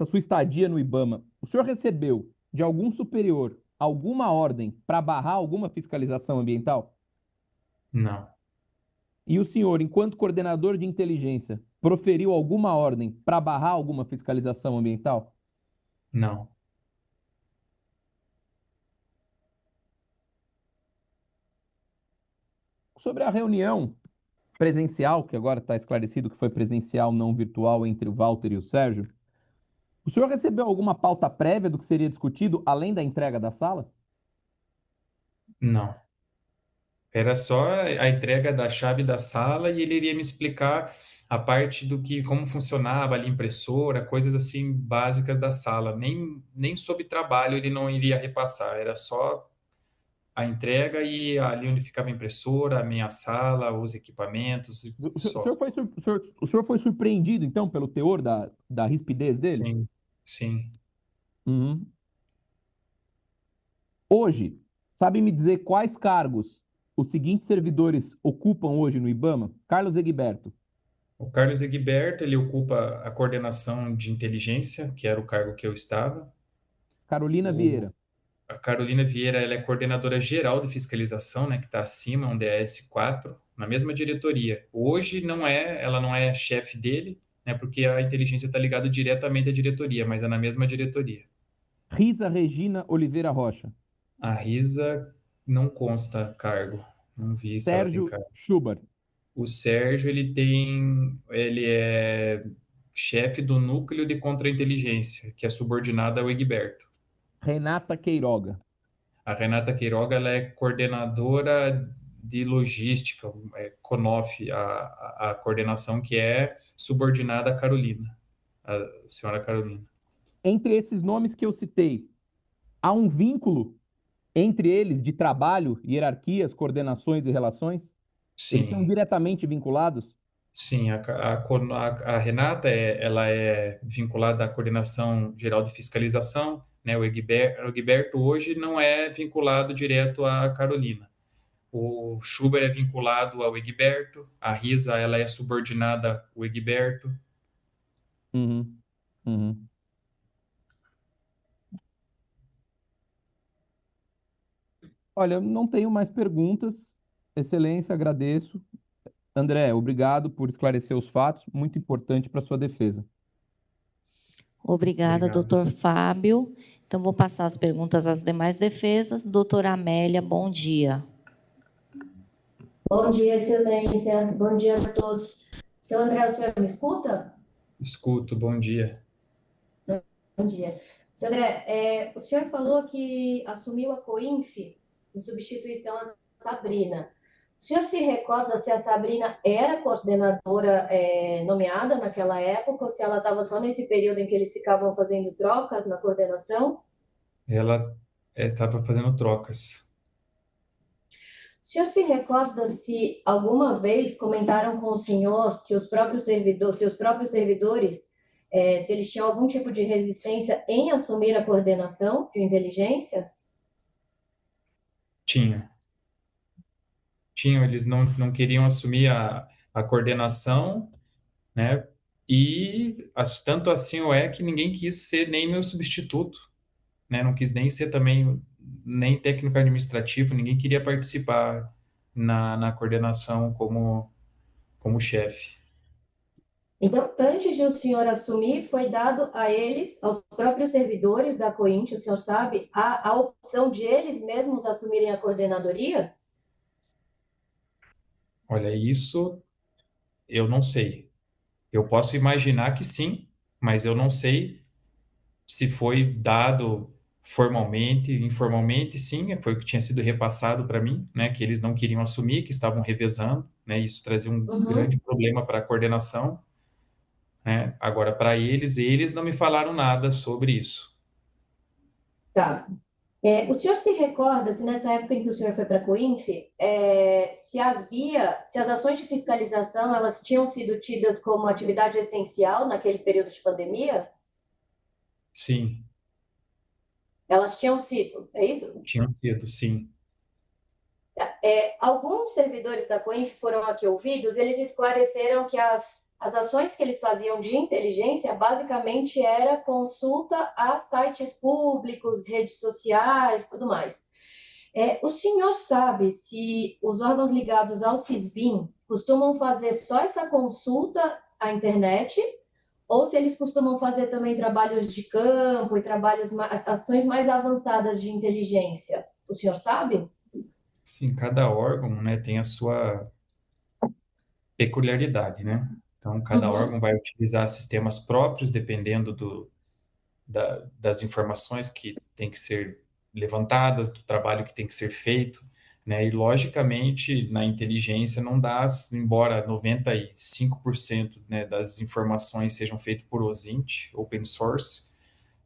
Speaker 3: sua estadia no IBAMA, o senhor recebeu de algum superior alguma ordem para barrar alguma fiscalização ambiental?
Speaker 4: Não,
Speaker 3: E o senhor, enquanto coordenador de inteligência, proferiu alguma ordem para barrar alguma fiscalização ambiental?
Speaker 4: não.
Speaker 3: Sobre a reunião presencial, que agora está esclarecido que foi presencial, não virtual, entre o Walter e o Sérgio, o senhor recebeu alguma pauta prévia do que seria discutido, além da entrega da sala?
Speaker 4: Não. Era só a entrega da chave da sala e ele iria me explicar a parte como funcionava ali a impressora, coisas assim básicas da sala. Nem sobre trabalho ele não iria repassar, era só a entrega e ali onde ficava a impressora, a minha sala, os equipamentos e
Speaker 3: O
Speaker 4: só.
Speaker 3: senhor foi, o senhor foi surpreendido, então, pelo teor da rispidez dele?
Speaker 4: Sim, sim.
Speaker 3: Uhum. Hoje, sabe me dizer quais cargos os seguintes servidores ocupam hoje no IBAMA? Carlos Egberto,
Speaker 4: O Carlos Egberto, ele ocupa a coordenação de inteligência, que era o cargo que eu estava.
Speaker 3: Carolina
Speaker 4: O,
Speaker 3: Vieira,
Speaker 4: a Carolina Vieira, ela é coordenadora geral de fiscalização, né, que está acima, um DAS 4, na mesma diretoria. Hoje ela não é chefe dele, né, porque a inteligência está ligada diretamente à diretoria, mas é na mesma diretoria.
Speaker 3: Risa Regina Oliveira Rocha,
Speaker 4: A Risa não consta cargo, não vi se ela tem
Speaker 3: Sérgio
Speaker 4: cargo.
Speaker 3: Schubert,
Speaker 4: O Sérgio, ele é chefe do núcleo de contra-inteligência, que é subordinado ao Egberto.
Speaker 3: Renata Queiroga,
Speaker 4: A Renata Queiroga, ela é coordenadora de logística, CONOF, a coordenação que é subordinada à Carolina, a senhora Carolina.
Speaker 3: entre esses nomes que eu citei, há um vínculo entre eles de trabalho, hierarquias, coordenações e relações? Eles são
Speaker 4: Sim,
Speaker 3: diretamente vinculados?
Speaker 4: sim, a Renata, ela é vinculada à Coordenação Geral de Fiscalização, né? O Egberto hoje não é vinculado direto à Carolina. O Schubert é vinculado ao Egberto, a Risa, ela é subordinada ao Egberto.
Speaker 3: Uhum, uhum. Olha, eu não tenho mais perguntas. Excelência, agradeço. André, obrigado por esclarecer os fatos, muito importante para a sua defesa.
Speaker 2: Obrigada,
Speaker 4: Obrigado.
Speaker 2: doutor Fábio. Então, vou passar as perguntas às demais defesas. Doutora Amélia, bom dia.
Speaker 6: Bom dia, excelência. Bom dia a todos. Seu André, o senhor me escuta?
Speaker 4: Escuto, bom dia.
Speaker 6: Bom dia. Seu André, o senhor falou que assumiu a COINF em substituição à Sabrina. O senhor se recorda se a Sabrina era coordenadora nomeada naquela época ou se ela estava só nesse período em que eles ficavam fazendo trocas na coordenação?
Speaker 4: Ela estava fazendo trocas.
Speaker 6: senhor se recorda se alguma vez comentaram com o senhor que seus próprios servidores, se eles tinham algum tipo de resistência em assumir a coordenação de inteligência?
Speaker 4: Tinha. Tinham, eles não queriam assumir a coordenação, né? E tanto assim é que ninguém quis ser nem meu substituto, né? Não quis nem ser também nem técnico administrativo, ninguém queria participar na coordenação como chefe.
Speaker 6: Então, antes de o senhor assumir, foi dado a eles, aos próprios servidores da Coint, o senhor sabe, a opção de eles mesmos assumirem a coordenadoria?
Speaker 4: Olha, isso eu não sei. Eu posso imaginar que sim, mas eu não sei se foi dado formalmente, informalmente, sim, foi o que tinha sido repassado para mim, né, que eles não queriam assumir, que estavam revezando, né, isso trazia um
Speaker 6: Uhum.
Speaker 4: grande problema para a coordenação, né, agora para eles não me falaram nada sobre isso.
Speaker 6: Tá. O senhor se recorda se nessa época em que o senhor foi para a Coinf, se as ações de fiscalização elas tinham sido tidas como atividade essencial naquele período de pandemia?
Speaker 4: Sim,
Speaker 6: Elas tinham sido, é isso?
Speaker 4: tinham sido, sim.
Speaker 6: Alguns servidores da Coinf foram aqui ouvidos, eles esclareceram que as ações que eles faziam de inteligência basicamente era consulta a sites públicos, redes sociais, tudo mais. O senhor sabe se os órgãos ligados ao Sisbin costumam fazer só essa consulta à internet ou se eles costumam fazer também trabalhos de campo e ações mais avançadas de inteligência? O senhor sabe?
Speaker 4: Sim, cada órgão, né, tem a sua peculiaridade, né? Então, cada
Speaker 6: Uhum.
Speaker 4: órgão vai utilizar sistemas próprios, dependendo das informações que têm que ser levantadas, do trabalho que tem que ser feito, né? E, logicamente, na inteligência não dá, embora 95%, né, das informações sejam feitas por OSINT, open source,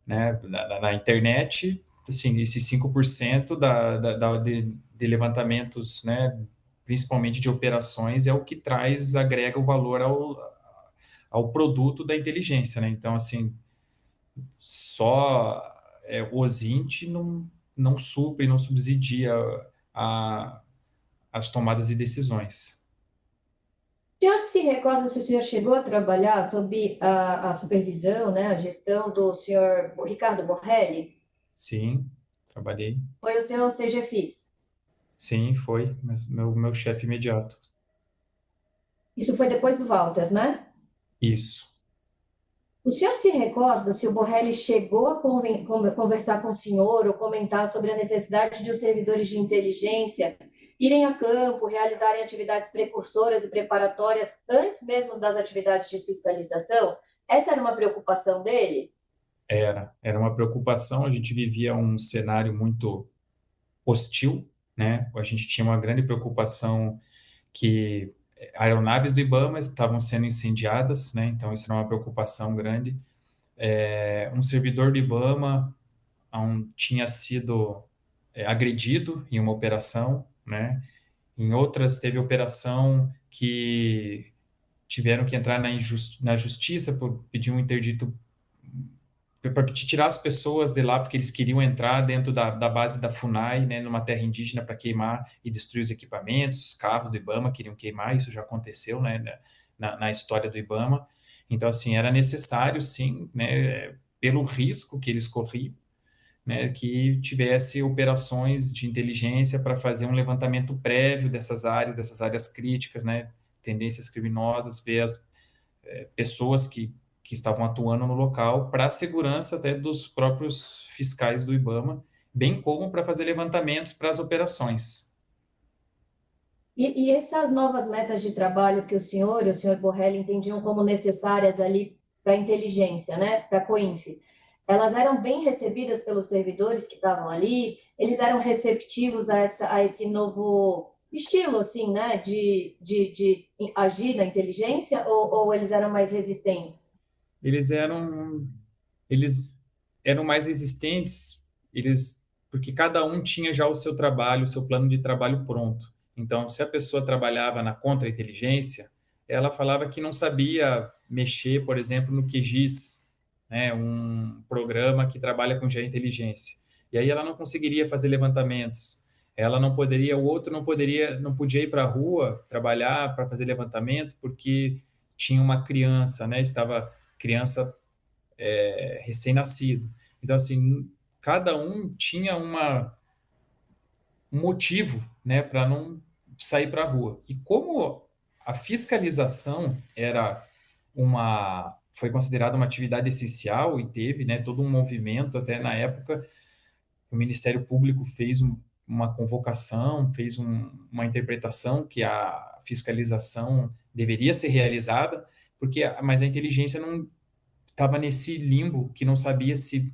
Speaker 4: né, na internet, assim, esses 5% de levantamentos, né, principalmente de operações, é o que agrega o valor ao produto da inteligência, né? Então, assim, só o OSINT não supre, não subsidia a, as tomadas de decisões.
Speaker 6: O senhor se recorda se o senhor chegou a trabalhar sob a supervisão, né, a gestão do senhor Ricardo Borrelli?
Speaker 4: Sim, trabalhei.
Speaker 6: Foi o seu CGFIS?
Speaker 4: Sim, foi meu chefe imediato.
Speaker 6: Isso foi depois do Walter, né?
Speaker 4: Isso.
Speaker 6: O senhor se recorda se o Borrelli chegou a conversar com o senhor ou comentar sobre a necessidade de os servidores de inteligência irem a campo, realizarem atividades precursoras e preparatórias antes mesmo das atividades de fiscalização? Essa era uma preocupação dele?
Speaker 4: Era uma preocupação, a gente vivia um cenário muito hostil, né? A gente tinha uma grande preocupação que aeronaves do IBAMA estavam sendo incendiadas, né? Então isso era uma preocupação grande. Um servidor do IBAMA tinha sido agredido em uma operação, né? Em outras teve operação que tiveram que entrar na justiça por pedir um interdito para tirar as pessoas de lá, porque eles queriam entrar dentro da base da FUNAI, né, numa terra indígena para queimar e destruir os equipamentos, os carros do IBAMA queriam queimar, isso já aconteceu, né, na história do IBAMA. Então, assim, era necessário, sim, né, pelo risco que eles corriam, né, que tivesse operações de inteligência para fazer um levantamento prévio dessas áreas críticas, né, tendências criminosas, ver as pessoas que estavam atuando no local para a segurança até dos próprios fiscais do IBAMA, bem como para fazer levantamentos para as operações.
Speaker 6: E essas novas metas de trabalho que o senhor e o senhor Borrelli entendiam como necessárias ali para a inteligência, né, para a Coinf, elas eram bem recebidas pelos servidores que estavam ali? Eles eram receptivos a esse novo estilo, assim, né, de agir na inteligência ou eles eram mais resistentes?
Speaker 4: Eles eram eles eram mais resistentes, porque cada um tinha já o seu trabalho, o seu plano de trabalho pronto. Então, se a pessoa trabalhava na contra-inteligência, ela falava que não sabia mexer, por exemplo, no QGIS, né, um programa que trabalha com geointeligência. E aí ela não conseguiria fazer levantamentos. Ela não poderia, o outro não poderia, não podia ir para a rua trabalhar para fazer levantamento porque tinha uma criança, né, estava criança recém-nascido. Então, assim, cada um tinha um motivo, né, para não sair para a rua. E como a fiscalização foi considerada uma atividade essencial e teve, né, todo um movimento até na época, o Ministério Público fez uma convocação, fez uma interpretação que a fiscalização deveria ser realizada, mas a inteligência não estava nesse limbo que não sabia se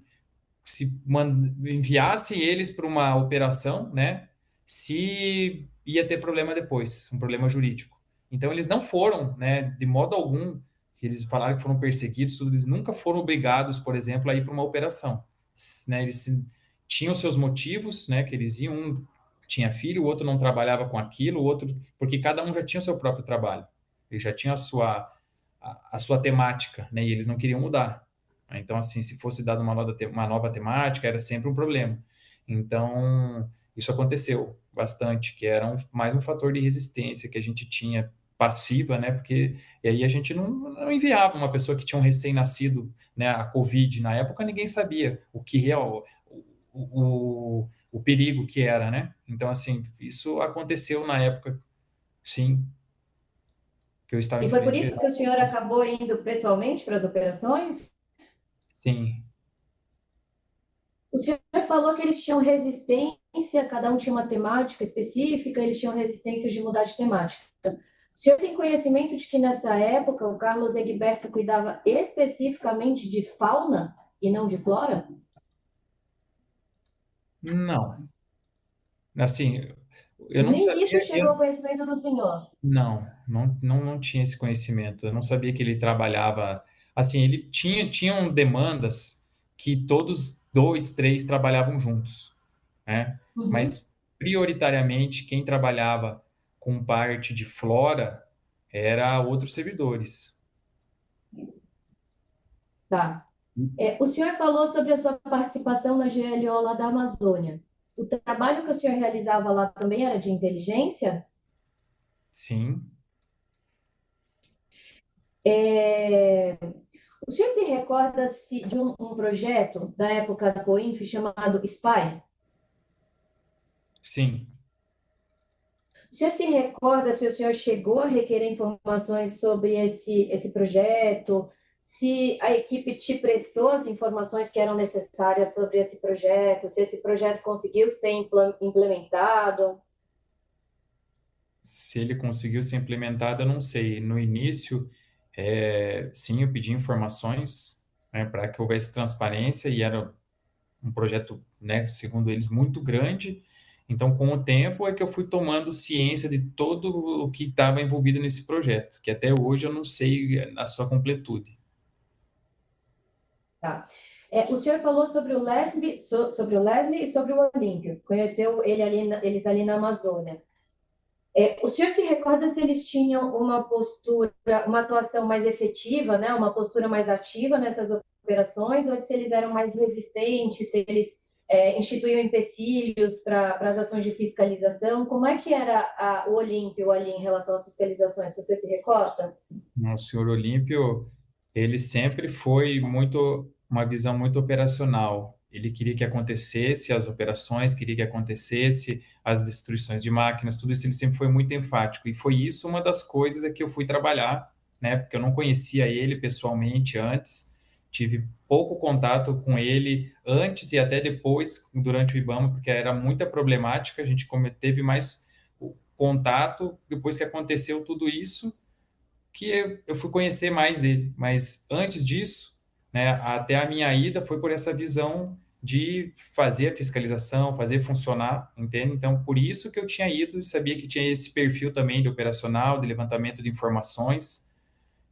Speaker 4: enviasse eles para uma operação, né, se ia ter problema depois, um problema jurídico. Então, eles não foram, né, de modo algum, que eles falaram que foram perseguidos, eles nunca foram obrigados, por exemplo, a ir para uma operação. Né, eles tinham seus motivos, né, que eles iam, um tinha filho, o outro não trabalhava com aquilo, o outro, porque cada um já tinha o seu próprio trabalho, ele já tinha a sua temática, né, e eles não queriam mudar. Então, assim, se fosse dada uma nova temática, era sempre um problema. Então, isso aconteceu bastante, que era mais um fator de resistência que a gente tinha passiva, né? Porque e aí a gente não enviava uma pessoa que tinha um recém-nascido, né? A Covid, na época, ninguém sabia o que real, o perigo que era, né? Então, assim, isso aconteceu na época, sim, que eu estava
Speaker 6: E
Speaker 4: em
Speaker 6: foi por
Speaker 4: frente.
Speaker 6: isso que o senhor acabou indo pessoalmente para as operações?
Speaker 4: Sim.
Speaker 6: O senhor falou que eles tinham resistência, cada um tinha uma temática específica, eles tinham resistência de mudar de temática. O senhor tem conhecimento de que nessa época o Carlos Egberto cuidava especificamente de fauna e não de flora?
Speaker 4: Não. Assim, eu não
Speaker 6: Nem isso
Speaker 4: sabia.
Speaker 6: chegou ao conhecimento do senhor.
Speaker 4: Não tinha esse conhecimento. Eu não sabia que ele trabalhava. Assim, ele tinham demandas que todos dois, três trabalhavam juntos, né?
Speaker 6: Uhum.
Speaker 4: Mas prioritariamente quem trabalhava com parte de flora era outros servidores.
Speaker 6: Tá. O senhor falou sobre a sua participação na GLO lá da Amazônia. O trabalho que o senhor realizava lá também era de inteligência?
Speaker 4: Sim,
Speaker 6: É, O senhor se recorda de um projeto da época da COINF chamado SPY?
Speaker 4: sim.
Speaker 6: O senhor se recorda se o senhor chegou a requerer informações sobre esse projeto? Se a equipe te prestou as informações que eram necessárias sobre esse projeto? Se esse projeto conseguiu ser implementado?
Speaker 4: Se ele conseguiu ser implementado, eu não sei. No início, sim, eu pedi informações, né, para que houvesse transparência e era um projeto, né, segundo eles, muito grande. Então, com o tempo é que eu fui tomando ciência de todo o que estava envolvido nesse projeto, que até hoje eu não sei a sua completude.
Speaker 6: Tá. O senhor falou sobre o Leslie, sobre o Leslie e sobre o Olímpio. Conheceu eles ali na Amazônia. O senhor se recorda se eles tinham uma postura, uma atuação mais efetiva, né? Uma postura mais ativa nessas operações, ou se eles eram mais resistentes, se eles instituíam empecilhos para as ações de fiscalização? Como é que era o Olímpio ali em relação às fiscalizações? Você se recorda?
Speaker 4: O senhor Olímpio, ele sempre foi uma visão muito operacional. Ele queria que acontecesse as operações, queria que acontecesse as destruições de máquinas, tudo isso ele sempre foi muito enfático. E foi isso uma das coisas que eu fui trabalhar, né? Porque eu não conhecia ele pessoalmente antes, tive pouco contato com ele antes e até depois, durante o IBAMA, porque era muita problemática, a gente teve mais o contato depois que aconteceu tudo isso que eu fui conhecer mais ele. Mas antes disso, né, até a minha ida foi por essa visão de fazer a fiscalização, fazer funcionar, entende? Então, por isso que eu tinha ido, sabia que tinha esse perfil também de operacional, de levantamento de informações,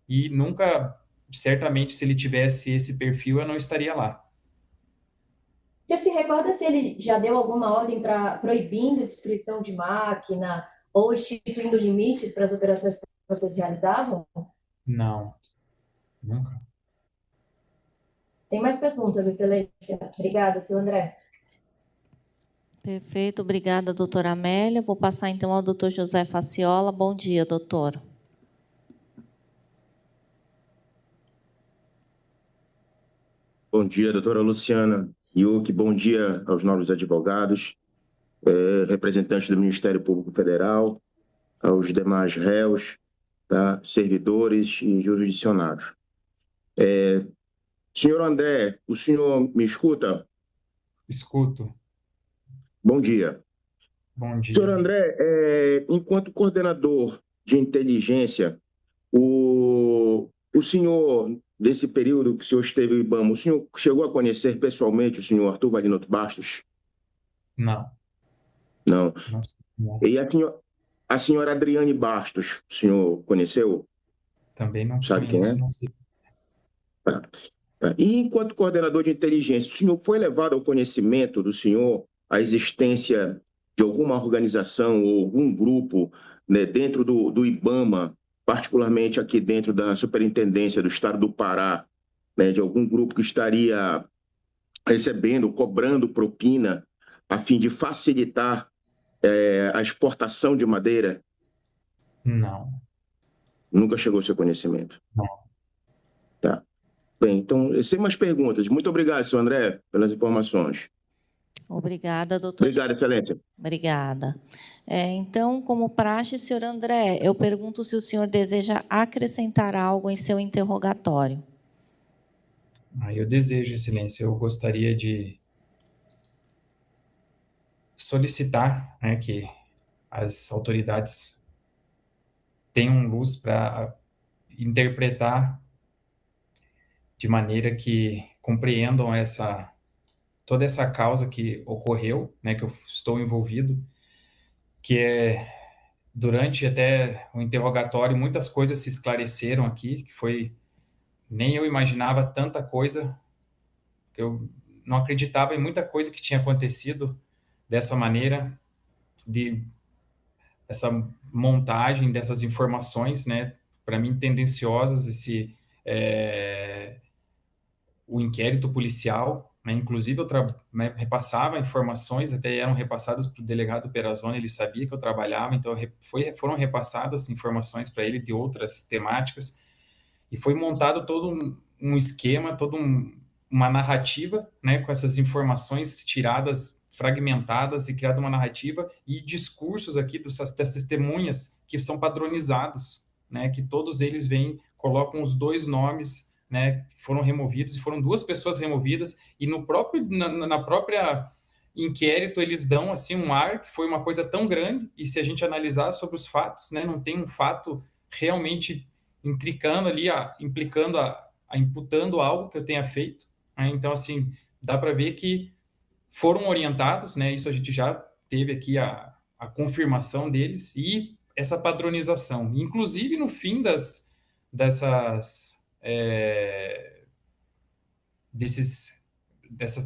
Speaker 4: e nunca, certamente, se ele tivesse esse perfil, eu não estaria lá.
Speaker 6: Já se recorda se ele já deu alguma ordem para proibindo destruição de máquina ou instituindo limites para as operações que vocês realizavam?
Speaker 4: Não, nunca.
Speaker 6: Tem mais perguntas, Excelência. Obrigada, senhor André.
Speaker 2: Perfeito, obrigada, doutora Amélia. Vou passar, então, ao doutor José Faciola. Bom dia, doutor.
Speaker 7: Bom dia, doutora Luciana Yuki. Bom dia aos nobres advogados, representantes do Ministério Público Federal, aos demais réus, tá, servidores e jurisdicionados. Senhor André, o senhor me escuta?
Speaker 4: Escuto.
Speaker 7: Bom dia.
Speaker 4: Bom dia.
Speaker 7: Senhor André, enquanto coordenador de inteligência, o senhor, desse período que o senhor esteve no IBAMA, o senhor chegou a conhecer pessoalmente o senhor Arthur Valinotto Bastos?
Speaker 4: Não.
Speaker 7: Não.
Speaker 4: Não sei. Não.
Speaker 7: E a senhora Adriane Bastos, o senhor conheceu?
Speaker 4: Também não
Speaker 7: Sabe
Speaker 4: conheço,
Speaker 7: quem é?
Speaker 4: não sei.
Speaker 7: Tá. E enquanto coordenador de inteligência, o senhor foi levado ao conhecimento do senhor a existência de alguma organização ou algum grupo, né, dentro do IBAMA, particularmente aqui dentro da Superintendência do Estado do Pará, né, de algum grupo que estaria recebendo, cobrando propina a fim de facilitar a exportação de madeira?
Speaker 4: Não.
Speaker 7: Nunca chegou ao seu conhecimento?
Speaker 4: Não.
Speaker 7: Tá. Bem, então, sem mais perguntas. Muito obrigado, senhor André, pelas informações.
Speaker 2: Obrigada, doutor.
Speaker 7: Obrigado, excelência.
Speaker 2: Obrigada. Então, como praxe, senhor André, eu pergunto se o senhor deseja acrescentar algo em seu interrogatório.
Speaker 4: Eu desejo, excelência, eu gostaria de solicitar, né, que as autoridades tenham luz para interpretar de maneira que compreendam toda essa causa que ocorreu, né, que eu estou envolvido, que durante até o interrogatório muitas coisas se esclareceram aqui, que nem eu imaginava tanta coisa, que eu não acreditava em muita coisa que tinha acontecido dessa maneira, essa montagem dessas informações, né, para mim tendenciosas, o inquérito policial, né, inclusive eu repassava informações, até eram repassadas para o delegado Perazoni, ele sabia que eu trabalhava, então foram repassadas informações para ele de outras temáticas, e foi montado todo um esquema, toda uma narrativa, né, com essas informações tiradas, fragmentadas, e criada uma narrativa e discursos aqui das testemunhas que são padronizados, né, que todos eles colocam os dois nomes, né, foram removidos, e foram 2 pessoas removidas, e na própria inquérito eles dão assim um ar que foi uma coisa tão grande, e se a gente analisar sobre os fatos, né, não tem um fato realmente implicando ali, imputando algo que eu tenha feito, né? Então, assim, dá para ver que foram orientados, né, isso a gente já teve aqui a confirmação deles, e essa padronização, inclusive no fim dessas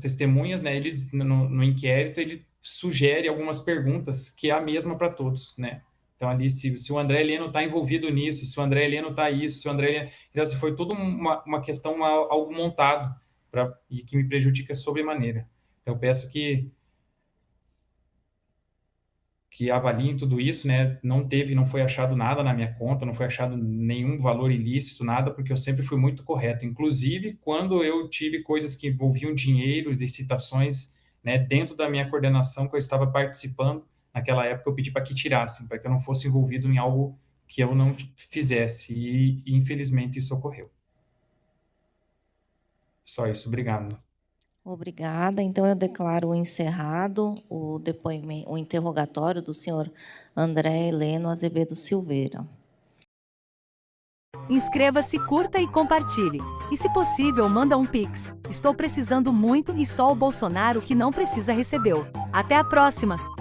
Speaker 4: testemunhas, né, eles no inquérito ele sugere algumas perguntas que é a mesma para todos, né? Então ali se o André Heleno está envolvido nisso, se o André Heleno está isso, se o André Heleno... Então, assim, foi tudo uma questão, algo montado e que me prejudica sobremaneira. Então eu peço que avaliem tudo isso, né? Não foi achado nada na minha conta, não foi achado nenhum valor ilícito, nada, porque eu sempre fui muito correto. Inclusive, quando eu tive coisas que envolviam dinheiro, licitações, né, dentro da minha coordenação que eu estava participando, naquela época eu pedi para que tirassem, para que eu não fosse envolvido em algo que eu não fizesse, e infelizmente isso ocorreu. Só isso, obrigado.
Speaker 2: Obrigada. Então, eu declaro encerrado o interrogatório do senhor André Heleno Azevedo Silveira.
Speaker 8: Inscreva-se, curta e compartilhe. E, se possível, manda um Pix. Estou precisando muito e só o Bolsonaro que não precisa recebeu. Até a próxima!